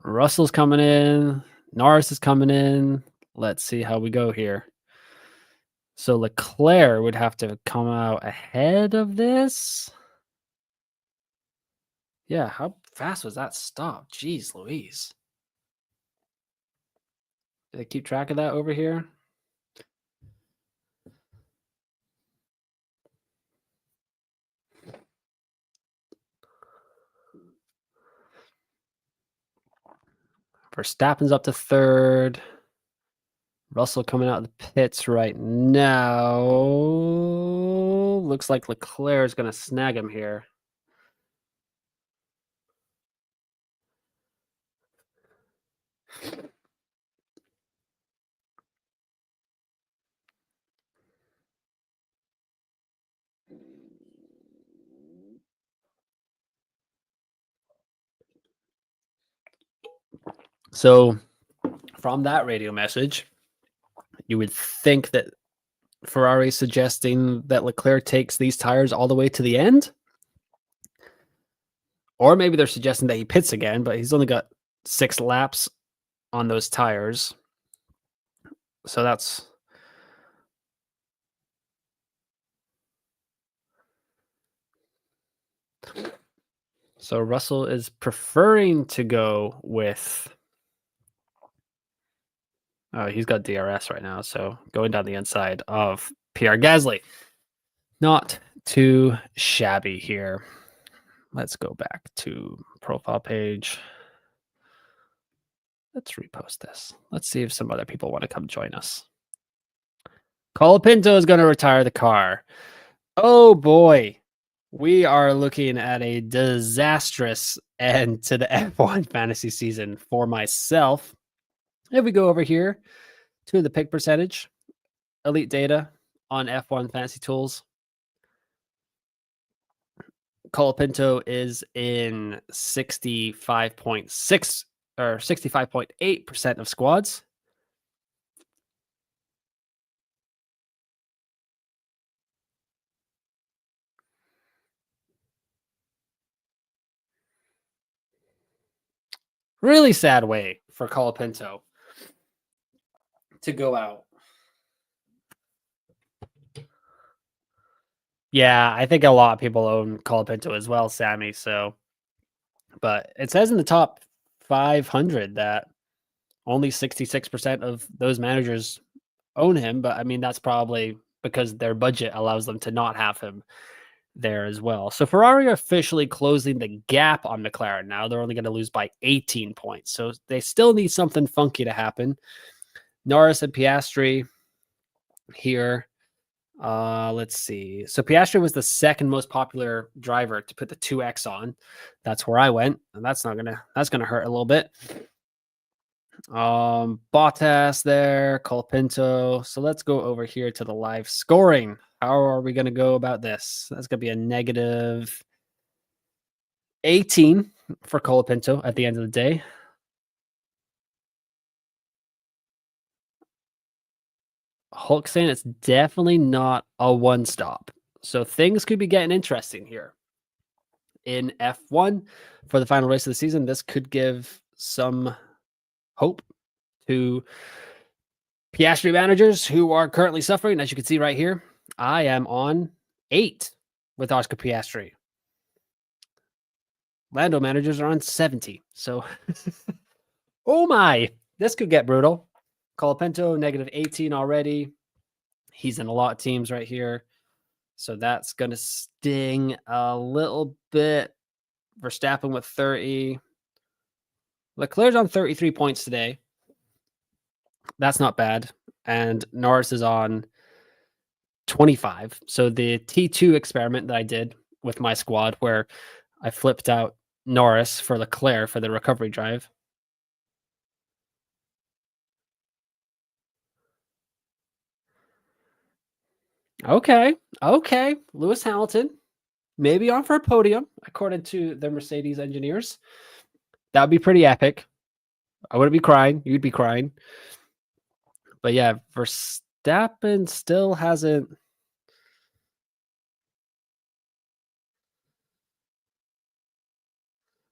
Russell's coming in. Norris is coming in. Let's see how we go here. So Leclerc would have to come out ahead of this. Yeah, how fast was that stop? Jeez Louise. Do they keep track of that over here? Verstappen's up to third. Russell coming out of the pits right now. Looks like Leclerc is going to snag him here. So, from that radio message, you would think that Ferrari is suggesting that Leclerc takes these tires all the way to the end. Or maybe they're suggesting that he pits again, but he's only got 6 laps on those tires. So that's... So Russell is preferring to go with. Oh, he's got DRS right now, so going down the inside of Pierre Gasly. Not too shabby here. Let's go back to profile page. Let's repost this. Let's see if some other people want to come join us. Colapinto is going to retire the car. Oh boy. We are looking at a disastrous end to the F1 fantasy season for myself. If we go over here to the pick percentage, elite data on F1 fantasy tools, Colapinto is in 65.6 or 65.8% of squads. Really sad way for Colapinto to go out. Yeah, I think a lot of people own Colapinto as well, Sammy. So, but it says in the top 500 that only 66% of those managers own him. But I mean, that's probably because their budget allows them to not have him there as well. So Ferrari are officially closing the gap on McLaren now. They're only going to lose by 18 points. So they still need something funky to happen. Norris and Piastri here. Let's see. So Piastri was the second most popular driver to put the 2X on. That's where I went, and that's gonna hurt a little bit. Bottas there, Colapinto. So let's go over here to the live scoring. How are we gonna go about this? That's gonna be a negative 18 for Colapinto at the end of the day. Hulk saying it's definitely not a one stop. So things could be getting interesting here. In F1 for the final race of the season, this could give some hope to Piastri managers who are currently suffering. As you can see right here, I am on 8 with Oscar Piastri. Lando managers are on 70. So, oh my, this could get brutal. Colapinto, negative 18 already. He's in a lot of teams right here. So that's going to sting a little bit. Verstappen with 30. Leclerc's on 33 points today. That's not bad. And Norris is on 25. So the T2 experiment that I did with my squad where I flipped out Norris for Leclerc for the recovery drive. Okay. Lewis Hamilton, maybe on for a podium, according to the Mercedes engineers. That would be pretty epic. I wouldn't be crying. You'd be crying. But yeah, Verstappen still hasn't.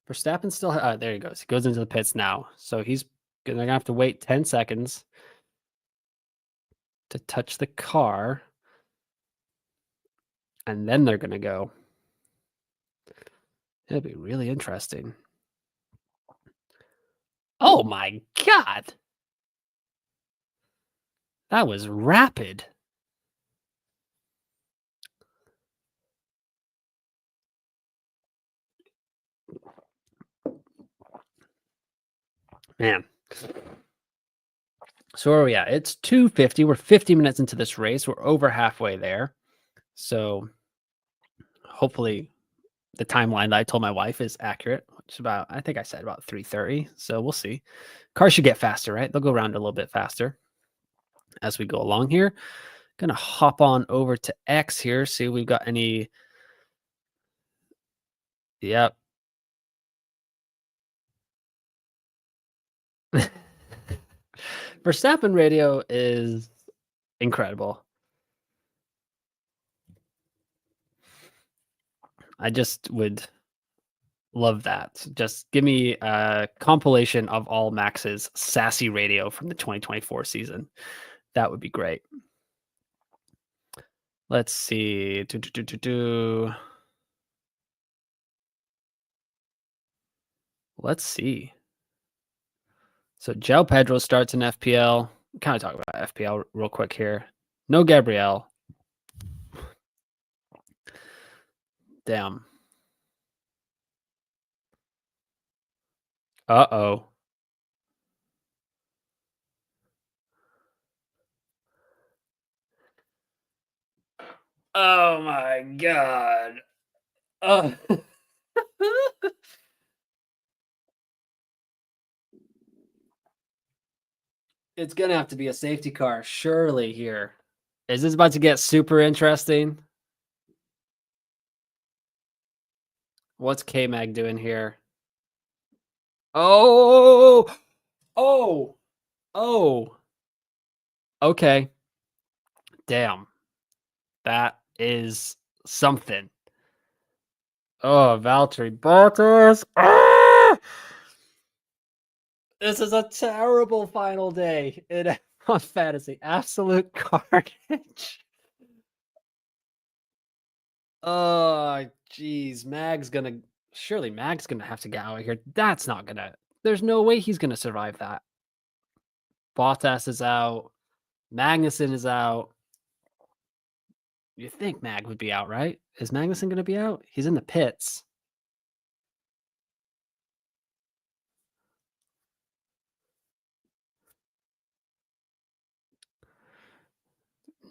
Verstappen still. There he goes. He goes into the pits now. So they're going to have to wait 10 seconds to touch the car. And then they're going to go. It'll be really interesting. Oh my God. That was rapid. Man. So where are we at? It's 2:50. We're 50 minutes into this race. We're over halfway there. So hopefully the timeline that I told my wife is accurate, which is about, I think I said about 3:30. So we'll see. Cars should get faster, right? They'll go around a little bit faster as we go along here. Gonna hop on over to X here, see if we've got any. Yep. Verstappen radio is incredible. I just would love that. Just give me a compilation of all Max's sassy radio from the 2024 season. That would be great. Let's see. Let's see. So João Pedro starts in FPL. Kind of talk about FPL real quick here. No Gabriel. Damn. Uh-oh. Oh my god. Oh. It's gonna have to be a safety car, surely here. Is this about to get super interesting? What's K-Mag doing here? Oh, oh, oh. Okay. Damn. That is something. Oh, Valtteri Bottas. Ah! This is a terrible final day in F1 fantasy. Absolute carnage. Oh, geez. Surely Mag's gonna have to get out of here. That's not gonna, there's no way he's gonna survive that. Bottas is out. Magnussen is out. You think Mag would be out, right? Is Magnussen gonna be out? He's in the pits.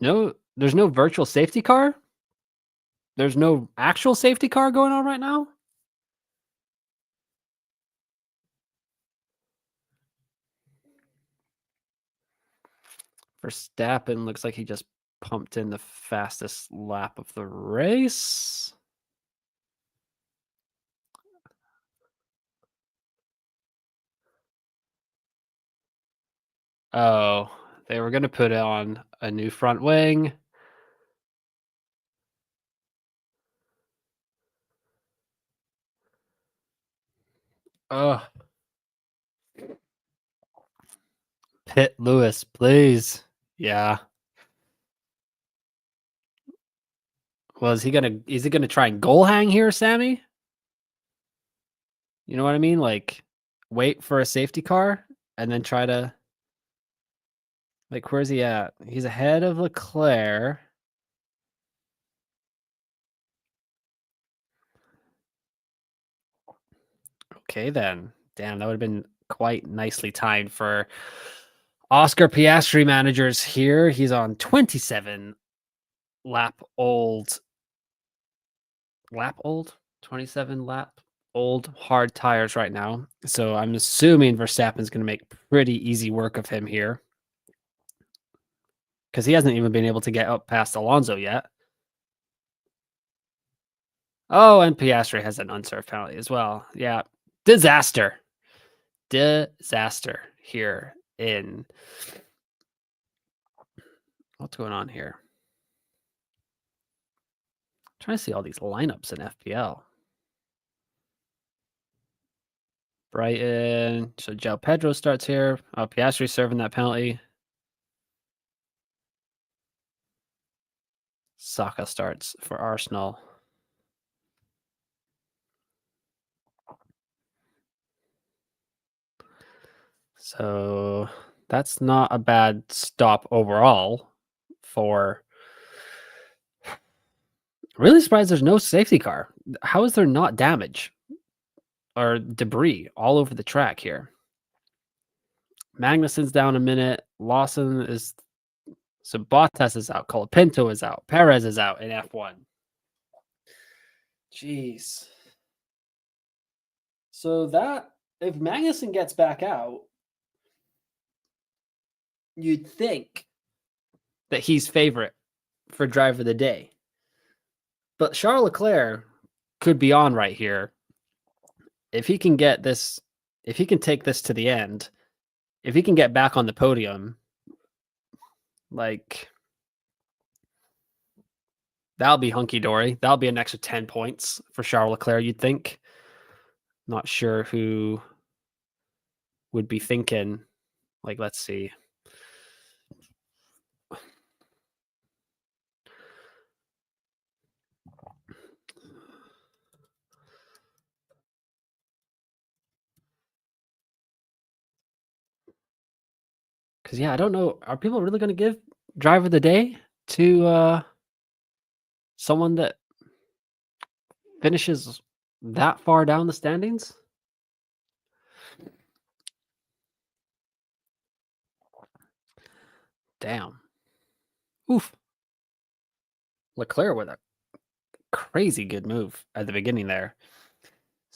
No, there's no virtual safety car. There's no actual safety car going on right now. Verstappen looks like he just pumped in the fastest lap of the race. Oh, they were going to put on a new front wing. Oh, Pit Lewis, please. Yeah. Well, is he gonna try and goal hang here, Sammy? You know what I mean? Like wait for a safety car and then try to, like, where's he at? He's ahead of Leclerc. Okay, then. Damn, that would have been quite nicely timed for Oscar Piastri managers here. He's on 27 lap old, 27 lap old hard tires right now. So I'm assuming Verstappen's going to make pretty easy work of him here because he hasn't even been able to get up past Alonso yet. Oh, and Piastri has an unserved penalty as well. Yeah. Disaster here in, what's going on here? I'm trying to see all these lineups in FPL. Brighton. So João Pedro starts here. Oh, Piastri serving that penalty. Saka starts for Arsenal. So that's not a bad stop overall for. Really surprised there's no safety car. How is there not damage or debris all over the track here? Magnussen's down a minute. Lawson is. So Bottas is out. Colapinto is out. Perez is out in F1. Jeez. So that, if Magnussen gets back out, you'd think that he's favorite for driver of the day. But Charles Leclerc could be on right here. If he can get this, if he can take this to the end, if he can get back on the podium, like, that'll be hunky dory. That'll be an extra 10 points for Charles Leclerc, you'd think. Not sure who would be thinking. Like, let's see. Because yeah, I don't know. Are people really going to give driver of the day to someone that finishes that far down the standings? Damn. Oof. Leclerc with a crazy good move at the beginning there.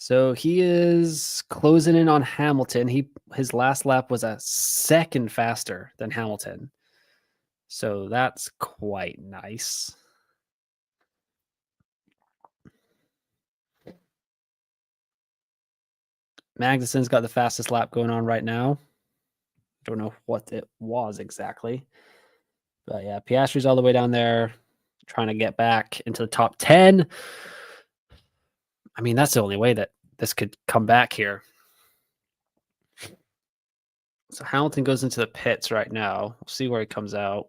So he is closing in on Hamilton. His last lap was a second faster than Hamilton. So that's quite nice. Magnussen's got the fastest lap going on right now. Don't know what it was exactly. But yeah, Piastri's all the way down there trying to get back into the top 10. I mean, that's the only way that this could come back here. So Hamilton goes into the pits right now. We'll see where he comes out.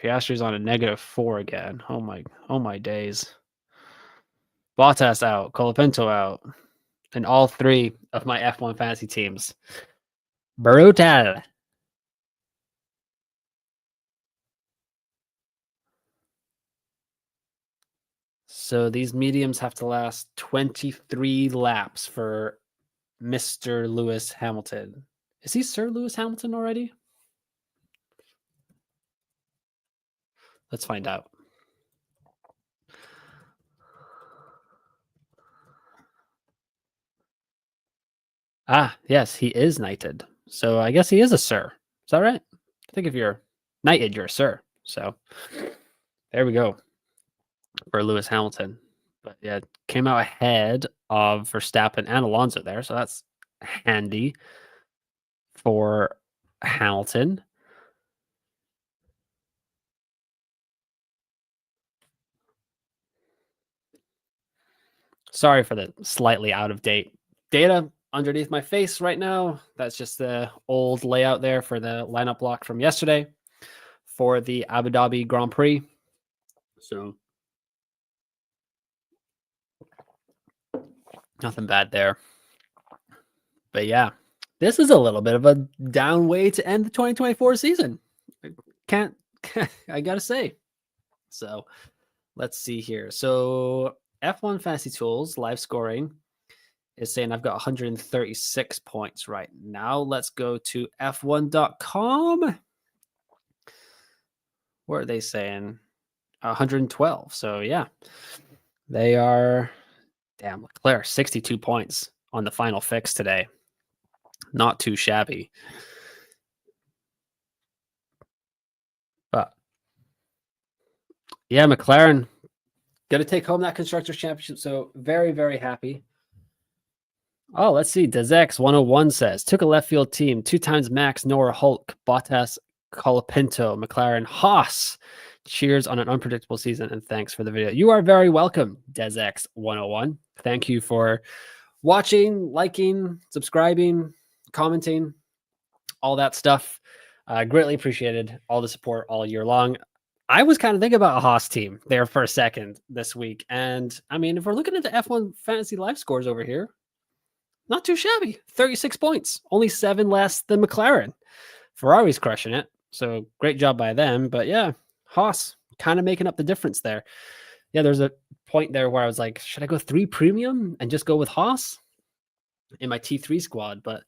Piastri's on a -4 again. Oh my days. Bottas out, Colapinto out, and all three of my F1 fantasy teams. Brutal. So these mediums have to last 23 laps for Mr. Lewis Hamilton. Is he Sir Lewis Hamilton already? Let's find out. Ah, yes, he is knighted. So I guess he is a sir. Is that right? I think if you're knighted, you're a sir. So there we go for Lewis Hamilton. But yeah, came out ahead of Verstappen and Alonso there. So that's handy for Hamilton. Sorry for the slightly out of date data underneath my face right now. That's just the old layout there for the lineup block from yesterday for the Abu Dhabi Grand Prix. So nothing bad there. But yeah, this is a little bit of a down way to end the 2024 season. I gotta say. So let's see here. So F1 Fantasy Tools live scoring is saying I've got 136 points right now. Let's go to F1.com. What are they saying? 112. So yeah, they are. Damn, Leclerc 62 points on the final fix today. Not too shabby. But yeah, McLaren going to take home that Constructors' Championship. So very, very happy. Oh, let's see. Dezex 101 says, took a left field team, 2 times Max, Nora, Hulk, Bottas, Colapinto, McLaren, Haas. Cheers on an unpredictable season, and thanks for the video. You are very welcome, Dezex 101. Thank you for watching, liking, subscribing, commenting, all that stuff. Greatly appreciated all the support all year long. I was kind of thinking about a Haas team there for a second this week. And I mean, if we're looking at the F1 fantasy live scores over here, not too shabby. 36 points, only 7 less than McLaren. Ferrari's crushing it. So great job by them. But yeah, Haas kind of making up the difference there. Yeah, there's a point there where I was like, should I go 3 premium and just go with Haas in my T3 squad? But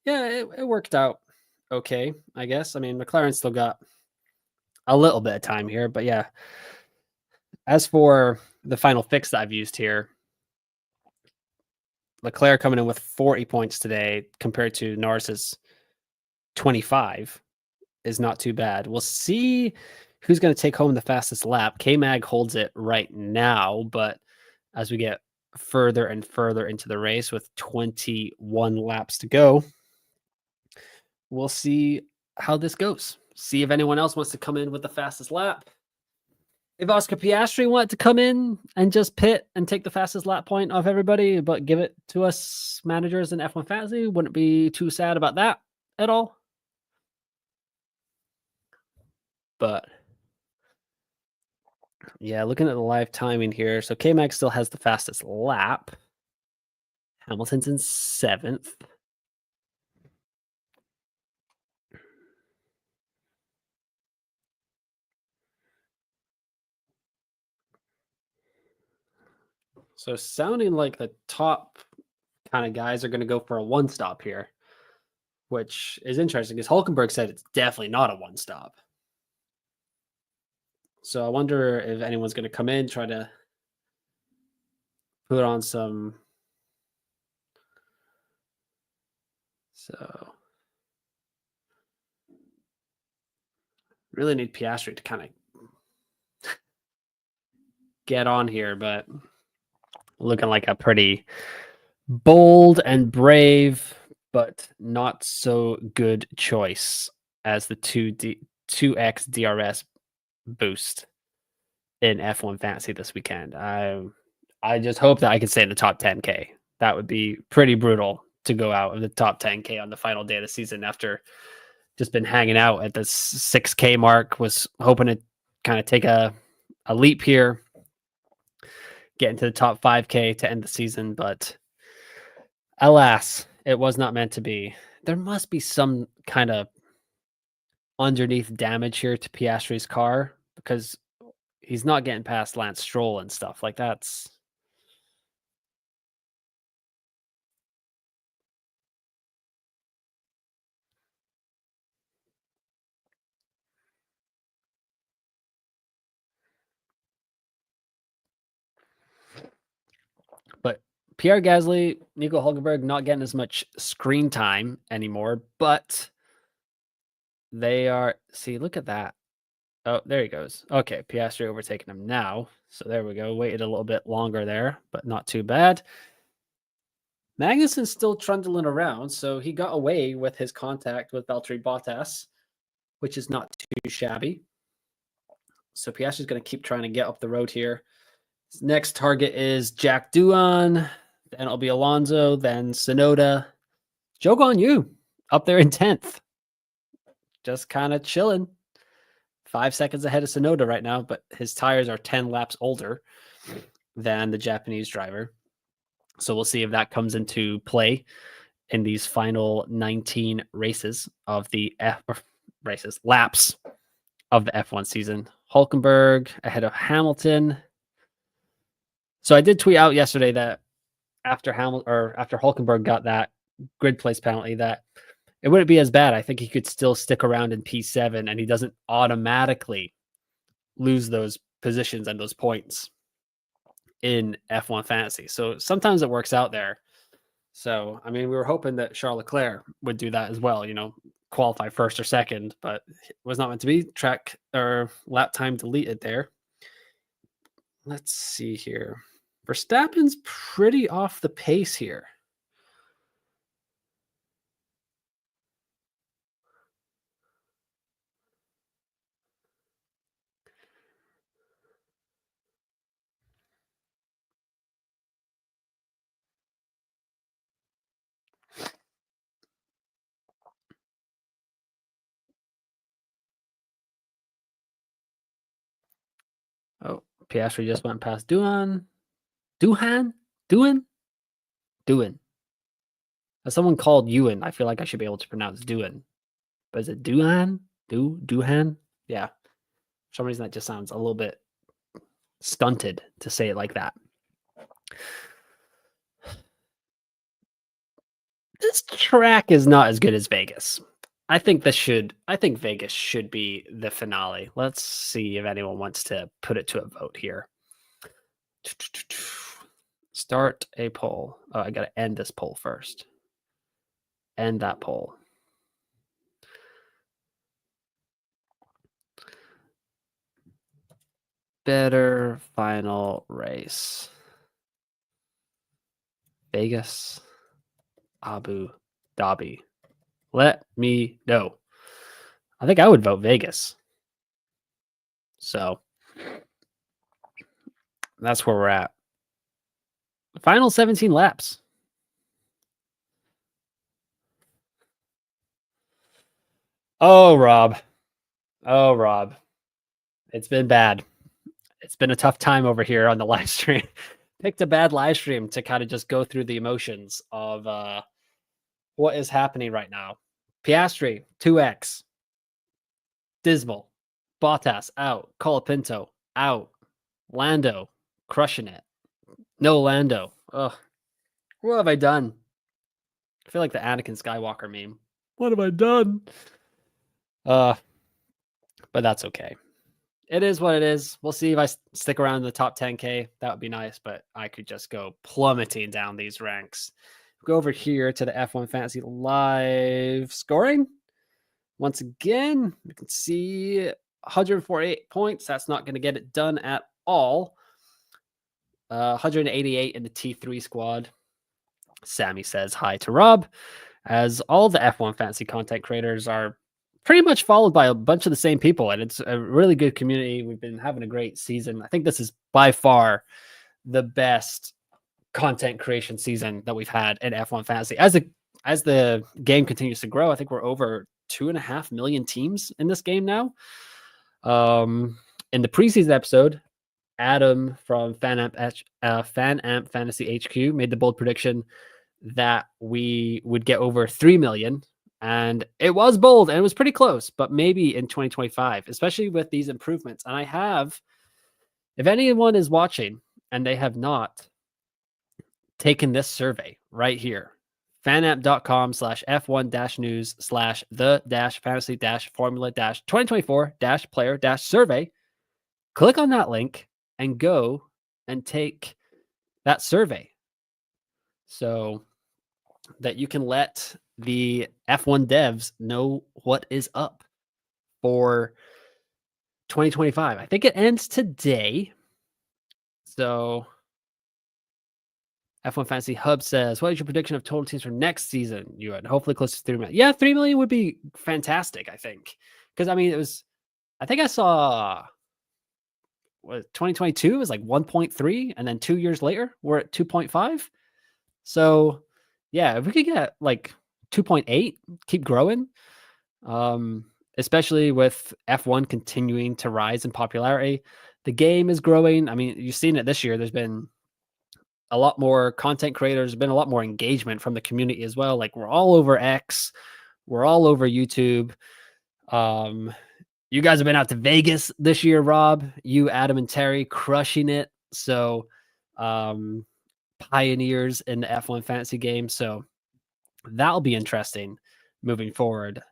yeah, it worked out okay, I guess. I mean, McLaren still got a little bit of time here. But yeah, as for the final fix that I've used here, Leclerc coming in with 40 points today compared to Norris's 25 is not too bad. We'll see who's going to take home the fastest lap. K-Mag holds it right now, but as we get further and further into the race with 21 laps to go, we'll see how this goes. See if anyone else wants to come in with the fastest lap. If Oscar Piastri wanted to come in and just pit and take the fastest lap point off everybody, but give it to us managers in F1 Fantasy, wouldn't be too sad about that at all. But yeah, looking at the live timing here. So K-Mag still has the fastest lap. Hamilton's in 7th. So sounding like the top kind of guys are going to go for a one stop here, which is interesting because Hulkenberg said it's definitely not a one stop. So I wonder if anyone's going to come in, try to put on some. So really need Piastri to kind of get on here, but looking like a pretty bold and brave, but not so good choice as the 2x DRS boost in F1 Fantasy this weekend. I just hope that I can stay in the top 10K. That would be pretty brutal to go out of the top 10K on the final day of the season after just been hanging out at the 6K mark. Was hoping to kind of take a leap here, get into the top 5K to end the season, but alas, it was not meant to be. There must be some kind of underneath damage here to Piastri's car because he's not getting past Lance Stroll and stuff. Like that's but Pierre Gasly, Nico Hulkenberg not getting as much screen time anymore, but they are look at that. Oh, there he goes. Okay, Piastri overtaking him now. So there we go. Waited a little bit longer there, but not too bad. Magnussen's still trundling around, so he got away with his contact with Valtteri Bottas, which is not too shabby. So Piastri's going to keep trying to get up the road here. His next target is Jack Doohan, then it'll be Alonso, then Tsunoda. Zhou Guanyu up there in 10th. Just kind of chilling. 5 seconds ahead of Tsunoda right now, but his tires are 10 laps older than the Japanese driver. So we'll see if that comes into play in these final 19 races of the laps of the F1 season. Hulkenberg ahead of Hamilton. So I did tweet out yesterday that after Hulkenberg got that grid place penalty, that it wouldn't be as bad. I think he could still stick around in P7 and he doesn't automatically lose those positions and those points in F1 Fantasy. So sometimes it works out there. So, I mean, we were hoping that Charles Leclerc would do that as well, qualify first or second, but it was not meant to be. Track or lap time deleted there. Let's see here. Verstappen's pretty off the pace here. Oh, Piastri just went past Doohan. As someone called Ewan, I feel like I should be able to pronounce Doohan. But is it Doohan? Doohan? Yeah. For some reason, that just sounds a little bit stunted to say it like that. This track is not as good as Vegas. I think Vegas should be the finale. Let's see if anyone wants to put it to a vote here. Start a poll. Oh, I got to end this poll first. End that poll. Better final race. Vegas, Abu Dhabi. Let me know. I think I would vote Vegas. So that's where we're at. Final 17 laps. Oh, Rob. It's been bad. It's been a tough time over here on the live stream. Picked a bad live stream to kind of just go through the emotions of what is happening right now. Piastri, 2x. Dismal. Bottas, out. Colapinto, out. Lando, crushing it. No Lando. Ugh. What have I done? I feel like the Anakin Skywalker meme. What have I done? But that's okay. It is what it is. We'll see if I stick around in the top 10K. That would be nice, but I could just go plummeting down these ranks. Go over here to the F1 Fantasy live scoring. Once again, you can see 148 points. That's not going to get it done at all. 188 in the T3 squad. Sammy says hi to Rob, as all the F1 Fantasy content creators are pretty much followed by a bunch of the same people, and it's a really good community. We've been having a great season. I think this is by far the best content creation season that we've had in F1 Fantasy. As the game continues to grow, I think we're over 2.5 million teams in this game now. In the preseason episode, Adam from Fanamp Fantasy HQ made the bold prediction that we would get over 3 million. And it was bold and it was pretty close, but maybe in 2025, especially with these improvements. And I have, if anyone is watching and they have not taken this survey right here, fanamp.com/F1-news/the-fantasy-formula-2024-player-survey, click on that link and go and take that survey so that you can let the F1 devs know what is up for 2025. I think it ends today. So F1 Fantasy Hub says, what is your prediction of total teams for next season? You had hopefully close to 3 million. Yeah, 3 million would be fantastic, I think. Because, I mean, I think I saw 2022 was like 1.3, and then 2 years later, we're at 2.5. So, yeah, if we could get like 2.8, keep growing, especially with F1 continuing to rise in popularity. The game is growing. I mean, you've seen it this year. There's been a lot more content creators, been a lot more engagement from the community as well. Like, we're all over X, we're all over YouTube. You guys have been out to Vegas this year, Rob. You, Adam, and Terry crushing it. So, pioneers in the F1 fantasy game. So that'll be interesting moving forward.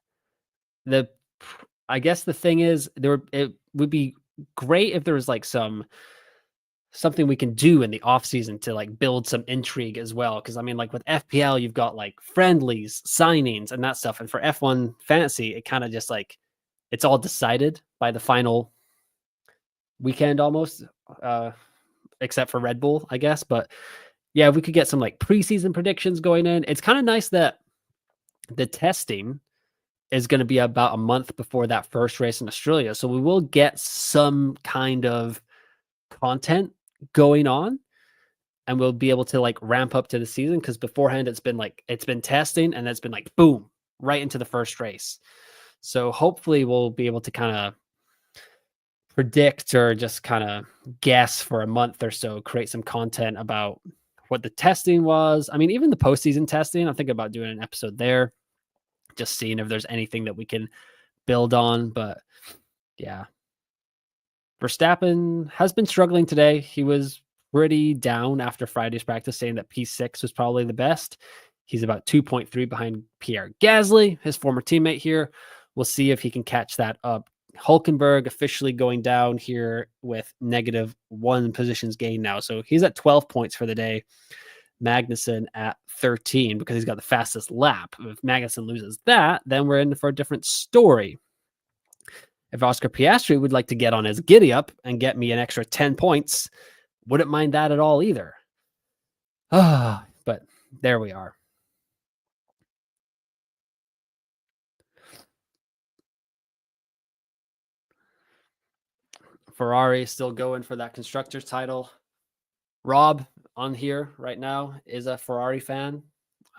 I guess the thing is, it would be great if there was like something we can do in the off season to like build some intrigue as well. Cause I mean, like with FPL, you've got like friendlies, signings, and that stuff. And for F1 fantasy, it kind of just like, it's all decided by the final weekend almost, except for Red Bull, I guess. But yeah, we could get some like preseason predictions going in. It's kind of nice that the testing is going to be about a month before that first race in Australia. So we will get some kind of content going on, and we'll be able to like ramp up to the season, because beforehand it's been testing, and it's been like boom, right into the first race. So hopefully we'll be able to kind of predict or just kind of guess for a month or so, create some content about what the testing was. I mean, even the postseason testing, I'm thinking about doing an episode there, just seeing if there's anything that we can build on. But yeah, Verstappen has been struggling today. He was pretty down after Friday's practice, saying that P6 was probably the best. He's about 2.3 behind Pierre Gasly, his former teammate here. We'll see if he can catch that up. Hulkenberg officially going down here with -1 positions gain now. So he's at 12 points for the day. Magnussen at 13 because he's got the fastest lap. If Magnussen loses that, then we're in for a different story. If Oscar Piastri would like to get on his giddy up and get me an extra 10 points, wouldn't mind that at all either. But there we are. Ferrari still going for that constructor's title. Rob on here right now is a Ferrari fan.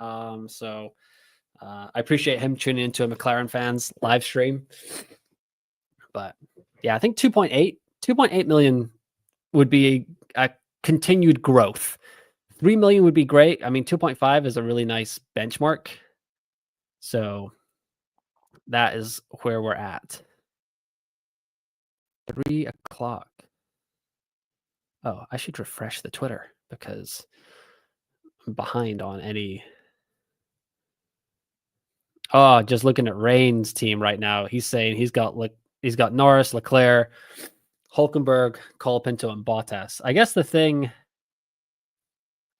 So I appreciate him tuning into a McLaren fans live stream. But yeah, I think 2.8 million would be a continued growth. 3 million would be great. I mean, 2.5 is a really nice benchmark. So that is where we're at. 3 o'clock. Oh, I should refresh the Twitter. because I'm behind on any. Oh, just looking at Rain's team right now, he's saying he's got Norris, Leclerc, Hulkenberg, Colapinto, and Bottas. I guess the thing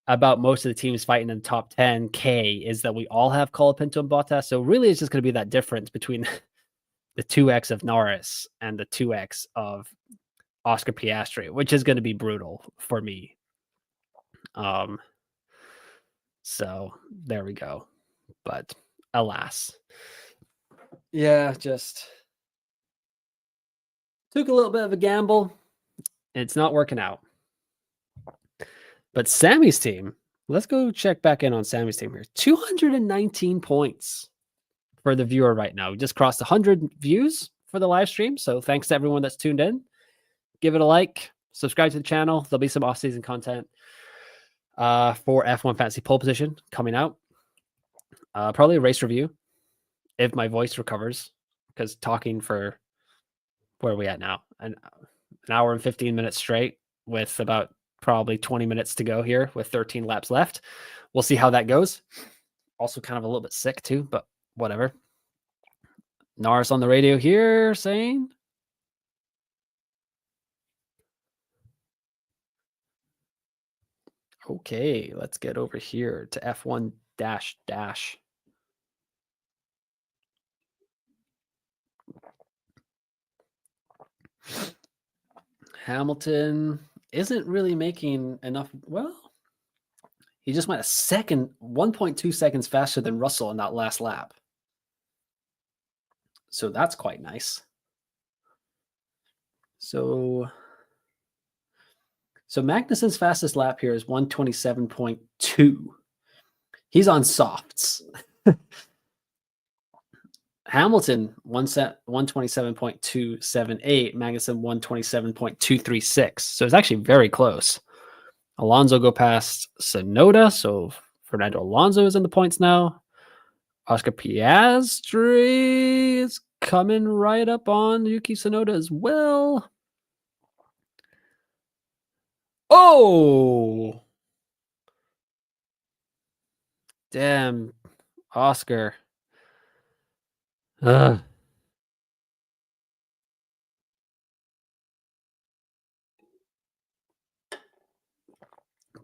about most of the teams fighting in the top 10K is that we all have Colapinto and Bottas. So really, it's just going to be that difference between the 2x of Norris and the 2x of Oscar Piastri, which is going to be brutal for me. So there we go. But alas, yeah, just took a little bit of a gamble. It's not working out. But Sammy's team, let's go check back in on Sammy's team here. 219 points for the viewer right now. We just crossed 100 views for the live stream. So thanks to everyone that's tuned in. Give it a like, subscribe to the channel. There'll be some off-season content for F1 Fantasy Pole Position coming out. Probably a race review if my voice recovers, because talking for, where are we at now? An hour and 15 minutes straight with about probably 20 minutes to go here with 13 laps left. We'll see how that goes. Also kind of a little bit sick too, but whatever. Norris on the radio here saying, okay, let's get over here to F1 dash. Hamilton isn't really making enough. Well, he just went 1.2 seconds faster than Russell in that last lap. So that's quite nice. So Magnussen's fastest lap here is 127.2. He's on softs. Hamilton 127.278, Magnussen 127.236. So it's actually very close. Alonso go past Tsunoda, so Fernando Alonso is in the points now. Oscar Piastri is coming right up on Yuki Tsunoda as well. Oh! Damn, Oscar.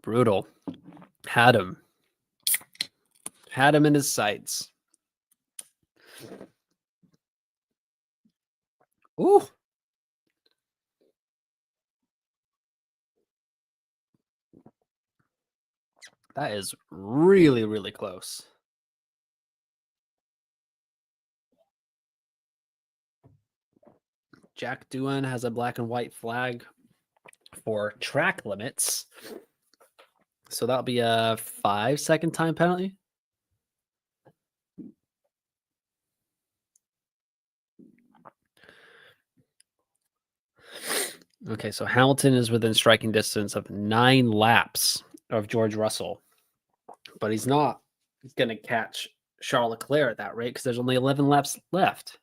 Brutal. Had him in his sights. Ooh. That is really, really close. Jack Doohan has a black and white flag for track limits. So that'll be a 5-second time penalty. Okay, so Hamilton is within striking distance of 9 laps of George Russell, but he's not going to catch Charles Leclerc at that rate because there's only 11 laps left.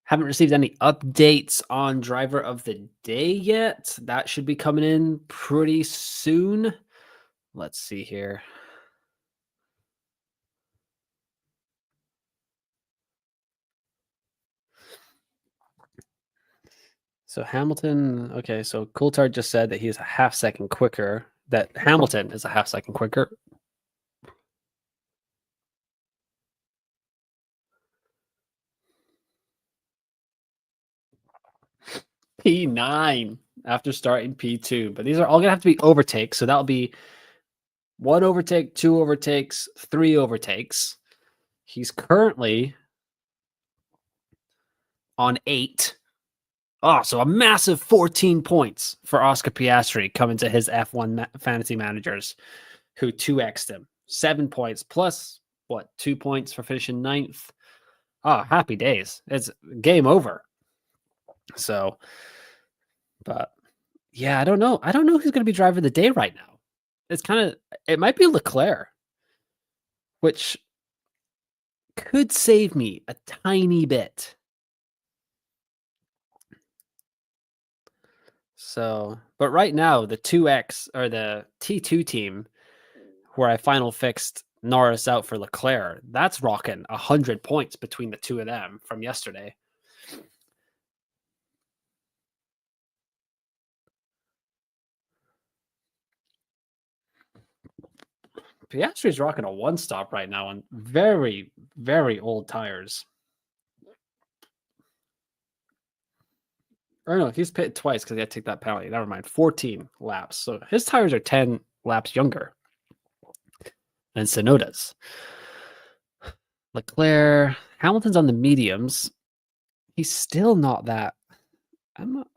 Haven't received any updates on driver of the day yet. That should be coming in pretty soon. Let's see here. So Hamilton, okay, so Coulthard just said that he is a half-second quicker, that Hamilton is a half-second quicker. P9 after starting P2, but these are all going to have to be overtakes, so that'll be 1 overtake, 2 overtakes, 3 overtakes. He's currently on 8. Oh, so a massive 14 points for Oscar Piastri coming to his F1 fantasy managers who 2x'd him. 7 points plus, 2 points for finishing 9th. Oh, happy days. It's game over. So, but yeah, I don't know. I don't know who's going to be driver of the day right now. It might be Leclerc, which could save me a tiny bit. So, but right now, the 2X or the T2 team, where I final fixed Norris out for Leclerc, that's rocking 100 points between the two of them from yesterday. Piastri's rocking a one stop right now on very, very old tires. Or no, he's pitted twice because he had to take that penalty. Never mind. 14 laps. So his tires are 10 laps younger than Sonoda's. Leclerc, Hamilton's on the mediums. He's still not that. I'm not.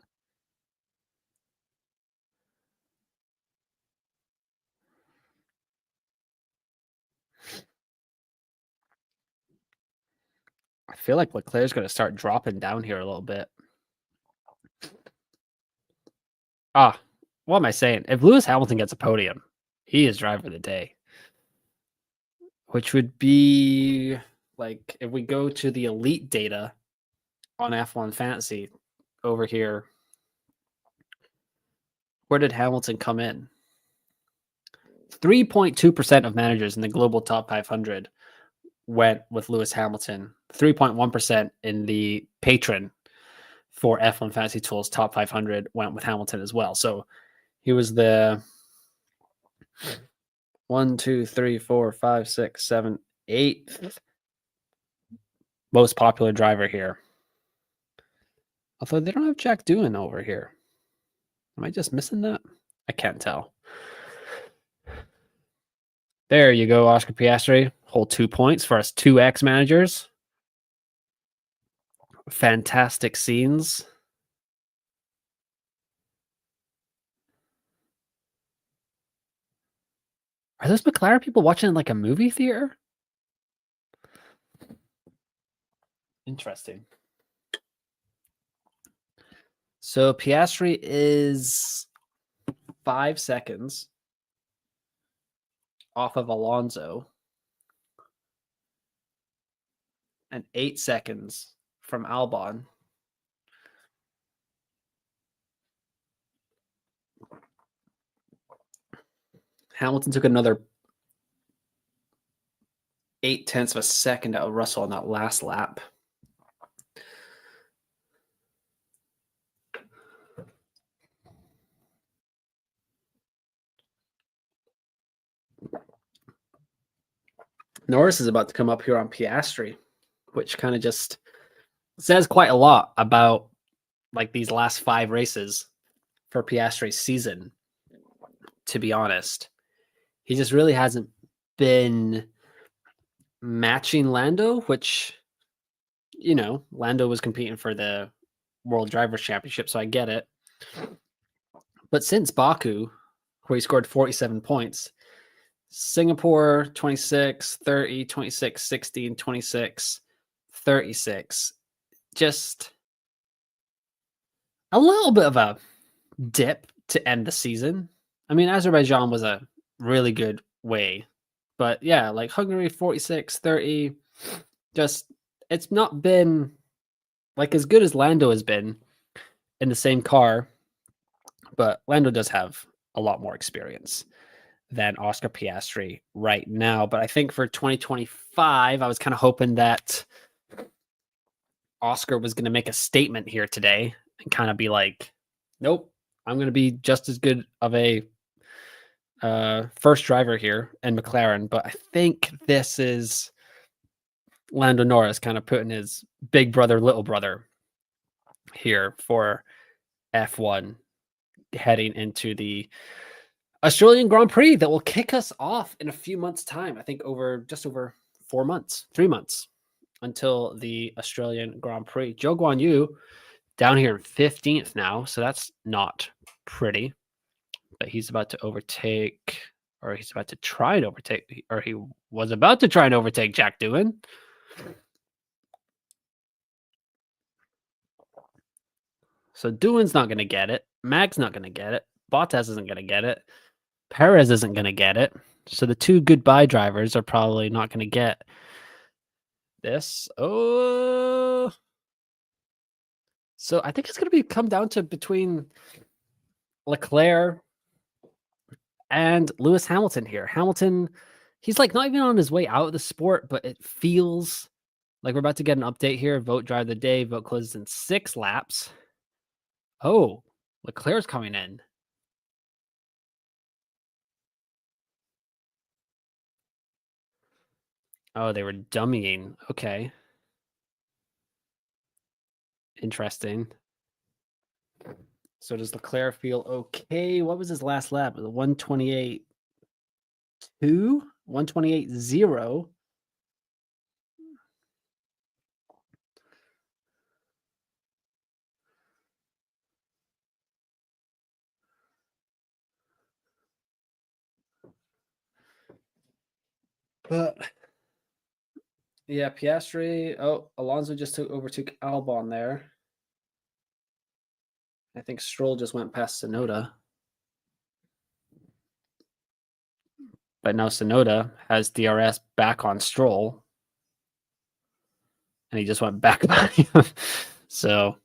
I feel like Leclerc's going to start dropping down here a little bit. What am I saying? If Lewis Hamilton gets a podium, he is driver of the day. Which would be like if we go to the elite data on F1 Fantasy over here, where did Hamilton come in? 3.2% of managers in the global top 500 went with Lewis Hamilton. 3.1% in the patron for F1 Fantasy Tools top 500 went with Hamilton as well. So he was the 1, 2, 3, 4, 5, 6, 7, 8th most popular driver here. Although they don't have Jack Doohan over here. Am I just missing that? I can't tell. There you go, Oscar Piastri. Whole 2 points for us 2X managers. Fantastic scenes. Are those McLaren people watching in like a movie theater? Interesting. So Piastri is 5 seconds off of Alonso and 8 seconds from Albon. Hamilton took another 0.8 of a second out of Russell on that last lap. Norris is about to come up here on Piastri, which kind of just says quite a lot about like these last 5 races for Piastri's season, to be honest. He just really hasn't been matching Lando, which, you know, Lando was competing for the World Drivers' Championship, so I get it. But since Baku, where he scored 47 points, Singapore 26, 30, 26, 16, 26, 36. Just a little bit of a dip to end the season. I mean, Azerbaijan was a really good way. But yeah, like Hungary 46, 30. Just, it's not been like as good as Lando has been in the same car. But Lando does have a lot more experience than Oscar Piastri right now. But I think for 2025, I was kind of hoping that Oscar was going to make a statement here today and kind of be like, nope, I'm going to be just as good of a first driver here in McLaren. But I think this is Lando Norris kind of putting his big brother, little brother here for F1 heading into the Australian Grand Prix that will kick us off in a few months' time. I think just over 4 months, 3 months until the Australian Grand Prix. Zhou Guanyu down here in 15th now, so that's not pretty. But he's about to overtake, or he's about to try and overtake, or he was about to try and overtake Jack Doohan. So Doohan's not going to get it. Mag's not going to get it. Bottas isn't going to get it. Perez isn't going to get it. So the 2 goodbye drivers are probably not going to get this. Oh, so I think it's going to be come down to between Leclerc and Lewis Hamilton here. Hamilton, he's like not even on his way out of the sport, but it feels like we're about to get an update here. Vote drive of the day. Vote closes in 6 laps. Oh, Leclerc's coming in. Oh, they were dummying. Okay. Interesting. So does Leclerc feel okay? What was his last lap? 128.2? 128.0. But yeah, Piastri. Oh, Alonso just overtook Albon there. I think Stroll just went past Sonoda. But now Sonoda has DRS back on Stroll. And he just went back by him. So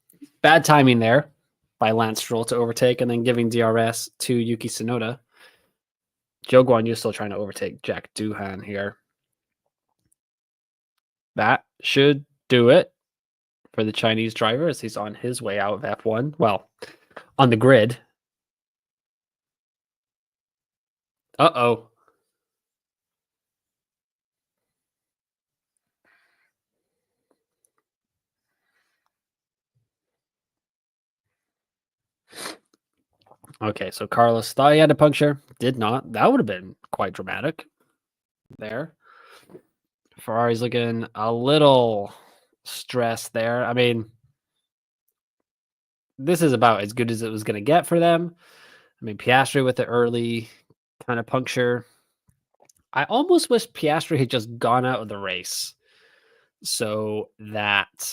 bad timing there by Lance Stroll to overtake and then giving DRS to Yuki Tsunoda. Joe Guan Yu still trying to overtake Jack Doohan here. That should do it for the Chinese driver as he's on his way out of F1. Well, on the grid. Uh-oh. Okay, so Carlos thought he had a puncture. Did not. That would have been quite dramatic there. Ferrari's looking a little stressed there. I mean, this is about as good as it was going to get for them. I mean, Piastri with the early kind of puncture. I almost wish Piastri had just gone out of the race so that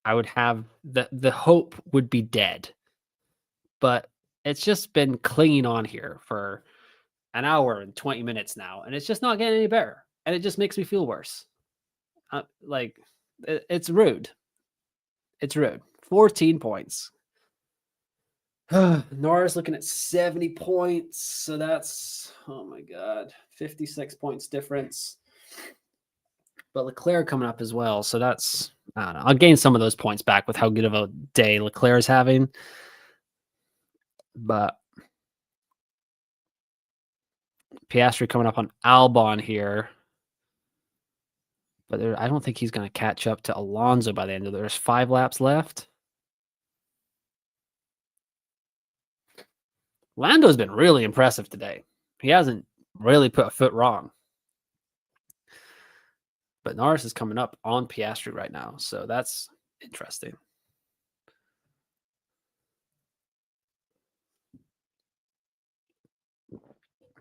I would have the hope would be dead. But it's just been clinging on here for an hour and 20 minutes now, and it's just not getting any better. And it just makes me feel worse. It's rude. It's rude. 14 points. Norris looking at 70 points. So that's, oh my God, 56 points difference. But Leclerc coming up as well. So that's, I don't know. I'll gain some of those points back with how good of a day Leclerc is having. But Piastri coming up on Albon here. But I don't think he's going to catch up to Alonso by the end of There's 5 laps left. Lando's been really impressive today. He hasn't really put a foot wrong. But Norris is coming up on Piastri right now. So that's interesting.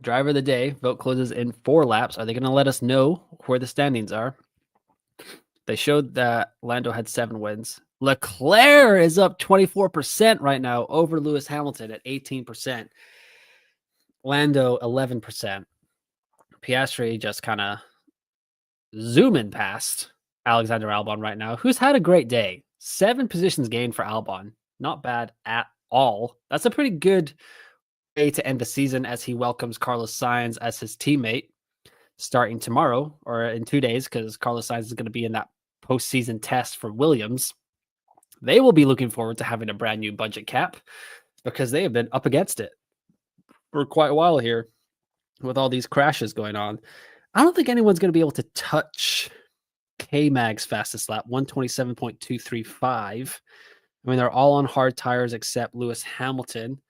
Driver of the day. Vote closes in 4 laps. Are they going to let us know where the standings are? They showed that Lando had 7 wins. Leclerc is up 24% right now over Lewis Hamilton at 18%. Lando 11%. Piastri just kind of zooming past Alexander Albon right now, who's had a great day. 7 positions gained for Albon. Not bad at all. That's a pretty good way to end the season as he welcomes Carlos Sainz as his teammate starting tomorrow or in 2 days because Carlos Sainz is going to be in that postseason test for Williams. They will be looking forward to having a brand new budget cap because they have been up against it for quite a while here with all these crashes going on. I don't think anyone's going to be able to touch K-Mag's fastest lap, 127.235. I mean, they're all on hard tires except Lewis Hamilton.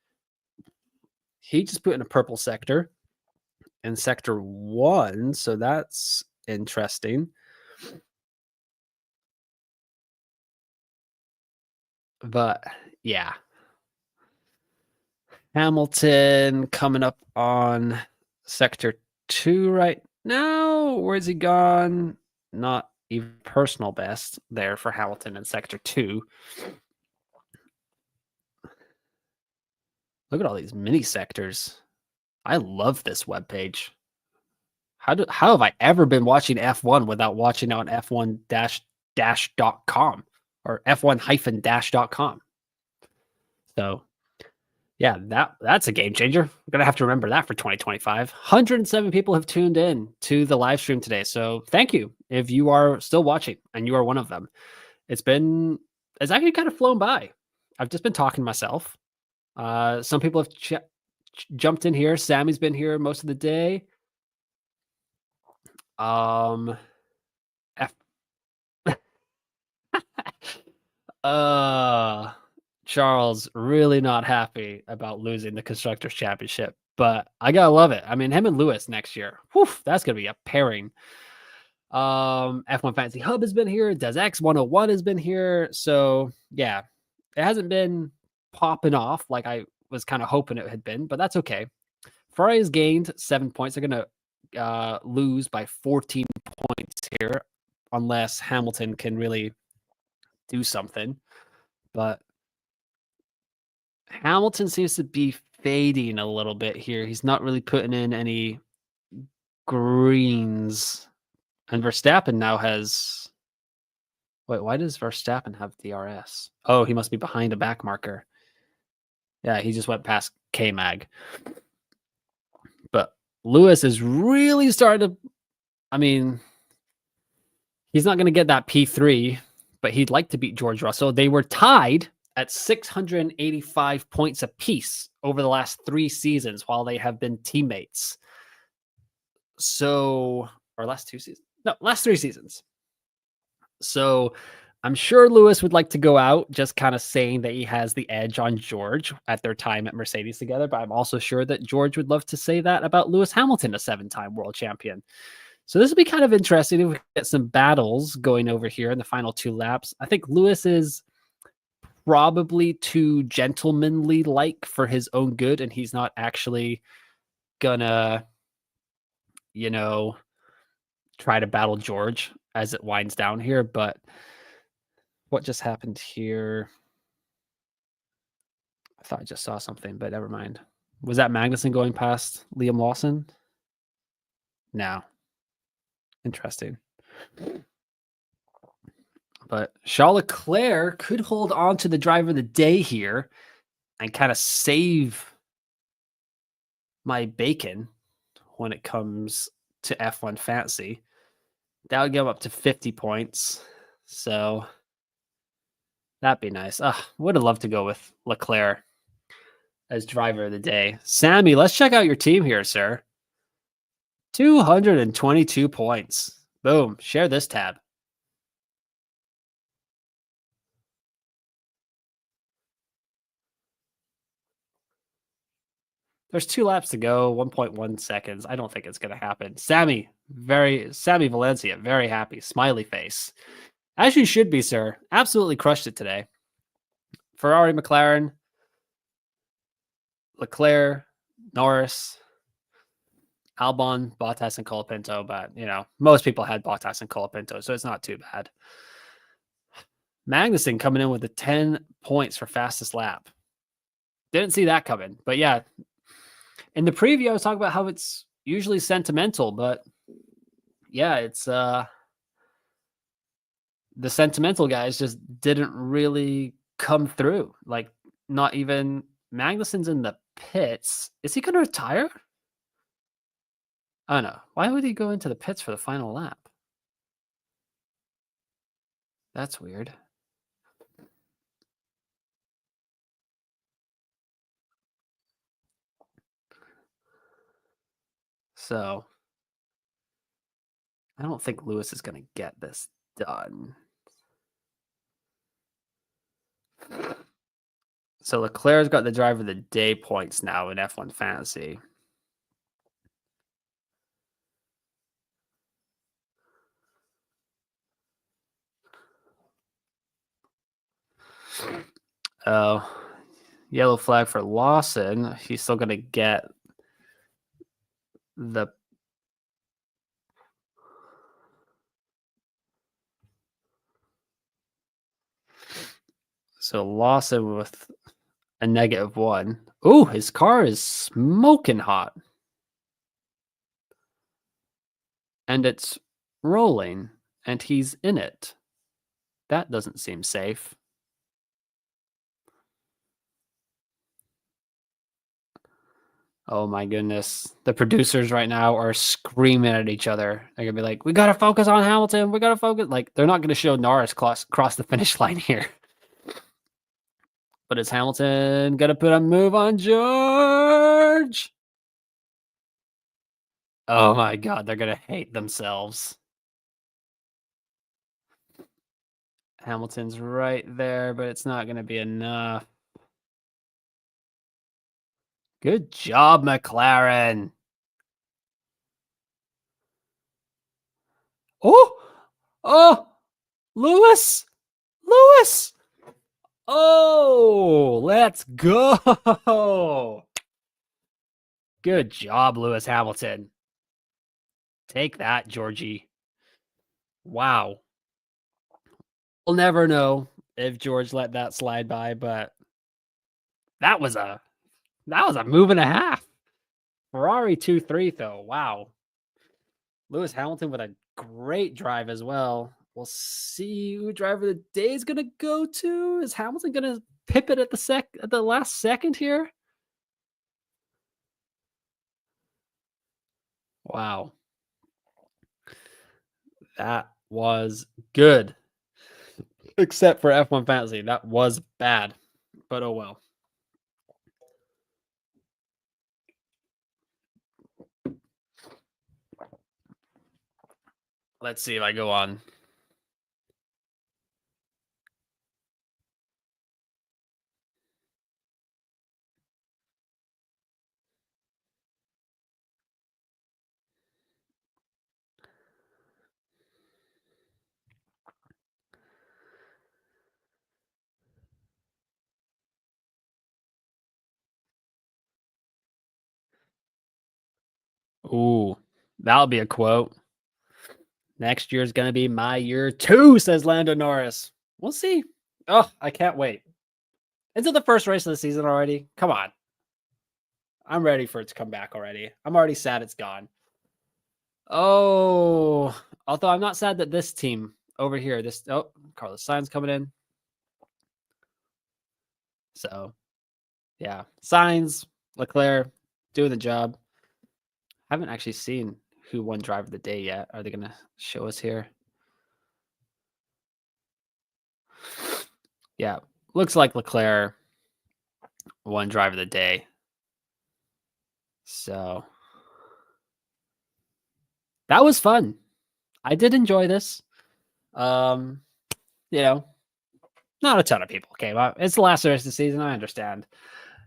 He just put in a purple sector in sector 1, so that's interesting. But yeah, Hamilton coming up on sector 2 right now. Where's he gone? Not even personal best there for Hamilton in sector 2. Look at all these mini sectors. I love this webpage. How have I ever been watching F1 without watching on F1-dash.com or F1-dash.com? So yeah, that's a game changer. I'm gonna have to remember that for 2025. 107 people have tuned in to the live stream today. So thank you if you are still watching and you are one of them. It's actually kind of flown by. I've just been talking to myself. Some people have jumped in here. Sammy's been here most of the day. F Charles really not happy about losing the Constructors Championship, but I gotta love it. I mean, him and Lewis next year, whew, that's gonna be a pairing. F1 Fantasy Hub has been here. Does X 101 has been here. So yeah, it hasn't been popping off like I was kind of hoping it had been, but that's okay. Ferrari has gained 7 points. They're gonna lose by 14 points here, unless Hamilton can really do something. But Hamilton seems to be fading a little bit here. He's not really putting in any greens. And Verstappen now has. Wait, why does Verstappen have DRS? Oh, he must be behind a back marker. Yeah, he just went past K-Mag. But Lewis is really starting to. I mean, he's not going to get that P3, but he'd like to beat George Russell. They were tied at 685 points apiece over the last 3 seasons while they have been teammates. So, or last 2 seasons? No, last 3 seasons. So I'm sure Lewis would like to go out just kind of saying that he has the edge on George at their time at Mercedes together. But I'm also sure that George would love to say that about Lewis Hamilton, a 7-time world champion. So this will be kind of interesting if we get some battles going over here in the final 2 laps. I think Lewis is probably too gentlemanly like for his own good, and he's not actually gonna, try to battle George as it winds down here. But what just happened here? I thought I just saw something, but never mind. Was that Magnussen going past Liam Lawson? No. Interesting. But Charles Leclerc could hold on to the driver of the day here and kind of save my bacon when it comes to F1 Fantasy. That would go up to 50 points. So that'd be nice. Would have loved to go with Leclerc as driver of the day. Sammy, let's check out your team here, sir. 222 points. Boom. Share this tab. There's 2 laps to go, 1.1 seconds. I don't think it's going to happen. Sammy Valencia, very happy. Smiley face. As you should be, sir. Absolutely crushed it today. Ferrari, McLaren, Leclerc, Norris, Albon, Bottas, and Colapinto. But, most people had Bottas and Colapinto, so it's not too bad. Magnussen coming in with the 10 points for fastest lap. Didn't see that coming. But yeah, in the preview, I was talking about how it's usually sentimental, but yeah, it's the sentimental guys just didn't really come through. Like, not even Magnussen's in the pits. Is he going to retire? I don't know. Why would he go into the pits for the final lap? That's weird. So I don't think Lewis is going to get this done. So Leclerc's got the driver of the day points now in F1 Fantasy. Oh, yellow flag for Lawson. He's still going to get the. So Lawson with a -1. Ooh, his car is smoking hot. and it's rolling, and he's in it. That doesn't seem safe. Oh my goodness. The producers right now are screaming at each other. They're going to be like, we got to focus on Hamilton. We got to focus. Like, they're not going to show Norris cross the finish line here. But is Hamilton going to put a move on George? Oh my God. They're going to hate themselves. Hamilton's right there, but it's not going to be enough. Good job, McLaren. Oh, Lewis. Oh, let's go. Good job, Lewis Hamilton. Take that, Georgie. Wow. We'll never know if George let that slide by, but that was a move and a half. Ferrari 2-3 though. Wow. Lewis Hamilton with a great drive as well. We'll see who driver of the day is gonna go to. Is Hamilton gonna pip it at the last second here? Wow. That was good. Except for F1 Fantasy. That was bad. But oh well. Let's see if I go on. Ooh, that'll be a quote. Next year's going to be my year too, says Lando Norris. We'll see. Oh, I can't wait. Into the first race of the season already. Come on. I'm ready for it to come back already. I'm already sad it's gone. Oh, although I'm not sad that this team over here, Carlos Sainz coming in. So, yeah, Sainz, Leclerc doing the job. I haven't actually seen who won driver of the day yet. Are they going to show us here? Yeah, looks like Leclerc won driver of the day. So that was fun. I did enjoy this. You know, not a ton of people came out. It's the last race of the season. I understand.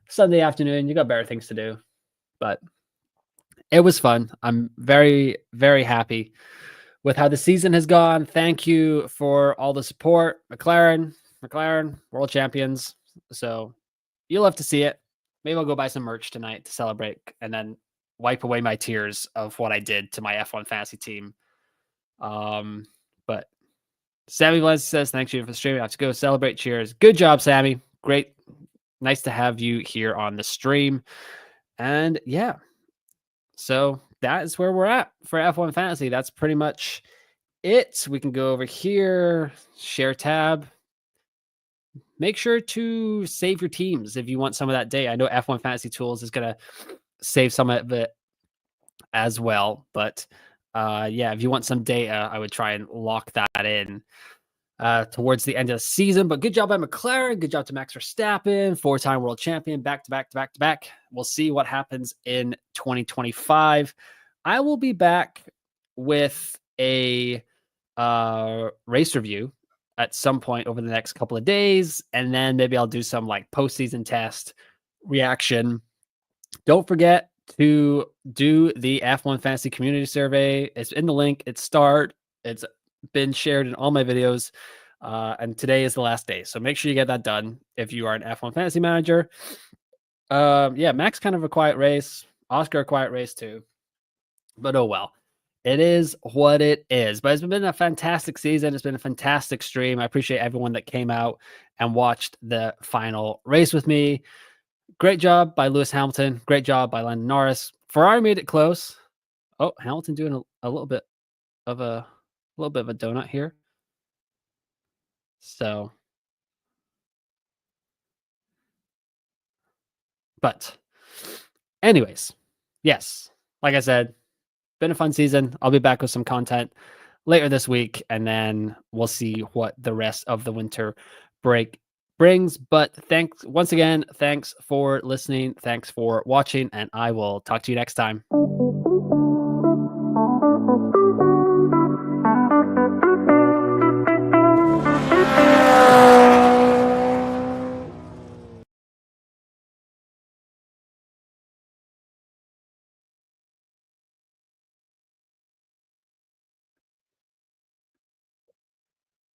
Sunday afternoon, you got better things to do, but it was fun. I'm very, very happy with how the season has gone. Thank you for all the support, McLaren, world champions. So you'll have to see it. Maybe I'll go buy some merch tonight to celebrate and then wipe away my tears of what I did to my F1 fantasy team. But Sammy Valencia says, thanks you for streaming. I have to go celebrate. Cheers. Good job, Sammy. Great. Nice to have you here on the stream. And yeah, so that is where we're at for F1 Fantasy. That's pretty much it. We can go over here, share tab. Make sure to save your teams if you want some of that day. I know F1 Fantasy Tools is going to save some of it as well. But yeah, if you want some data, I would try and lock that in towards the end of the season. But good job by McLaren. Good job to Max Verstappen, 4-time world champion, back to back. We'll see what happens in 2025. I will be back with a race review at some point over the next couple of days. And then maybe I'll do some like postseason test reaction. Don't forget to do the F1 Fantasy Community Survey. It's in the link. It's been shared in all my videos. And today is the last day. So make sure you get that done if you are an F1 Fantasy Manager. Yeah, Max kind of a quiet race. Oscar a quiet race too. But oh well. It is what it is. But it's been a fantastic season. It's been a fantastic stream. I appreciate everyone that came out and watched the final race with me. Great job by Lewis Hamilton. Great job by Lando Norris. Ferrari made it close. Oh, Hamilton doing a little bit of a little bit of a donut here. So, but anyways, yes, like I said, been a fun season. I'll be back with some content later this week, and then we'll see what the rest of the winter break brings. But thanks once again. Thanks for listening. Thanks for watching, and I will talk to you next time.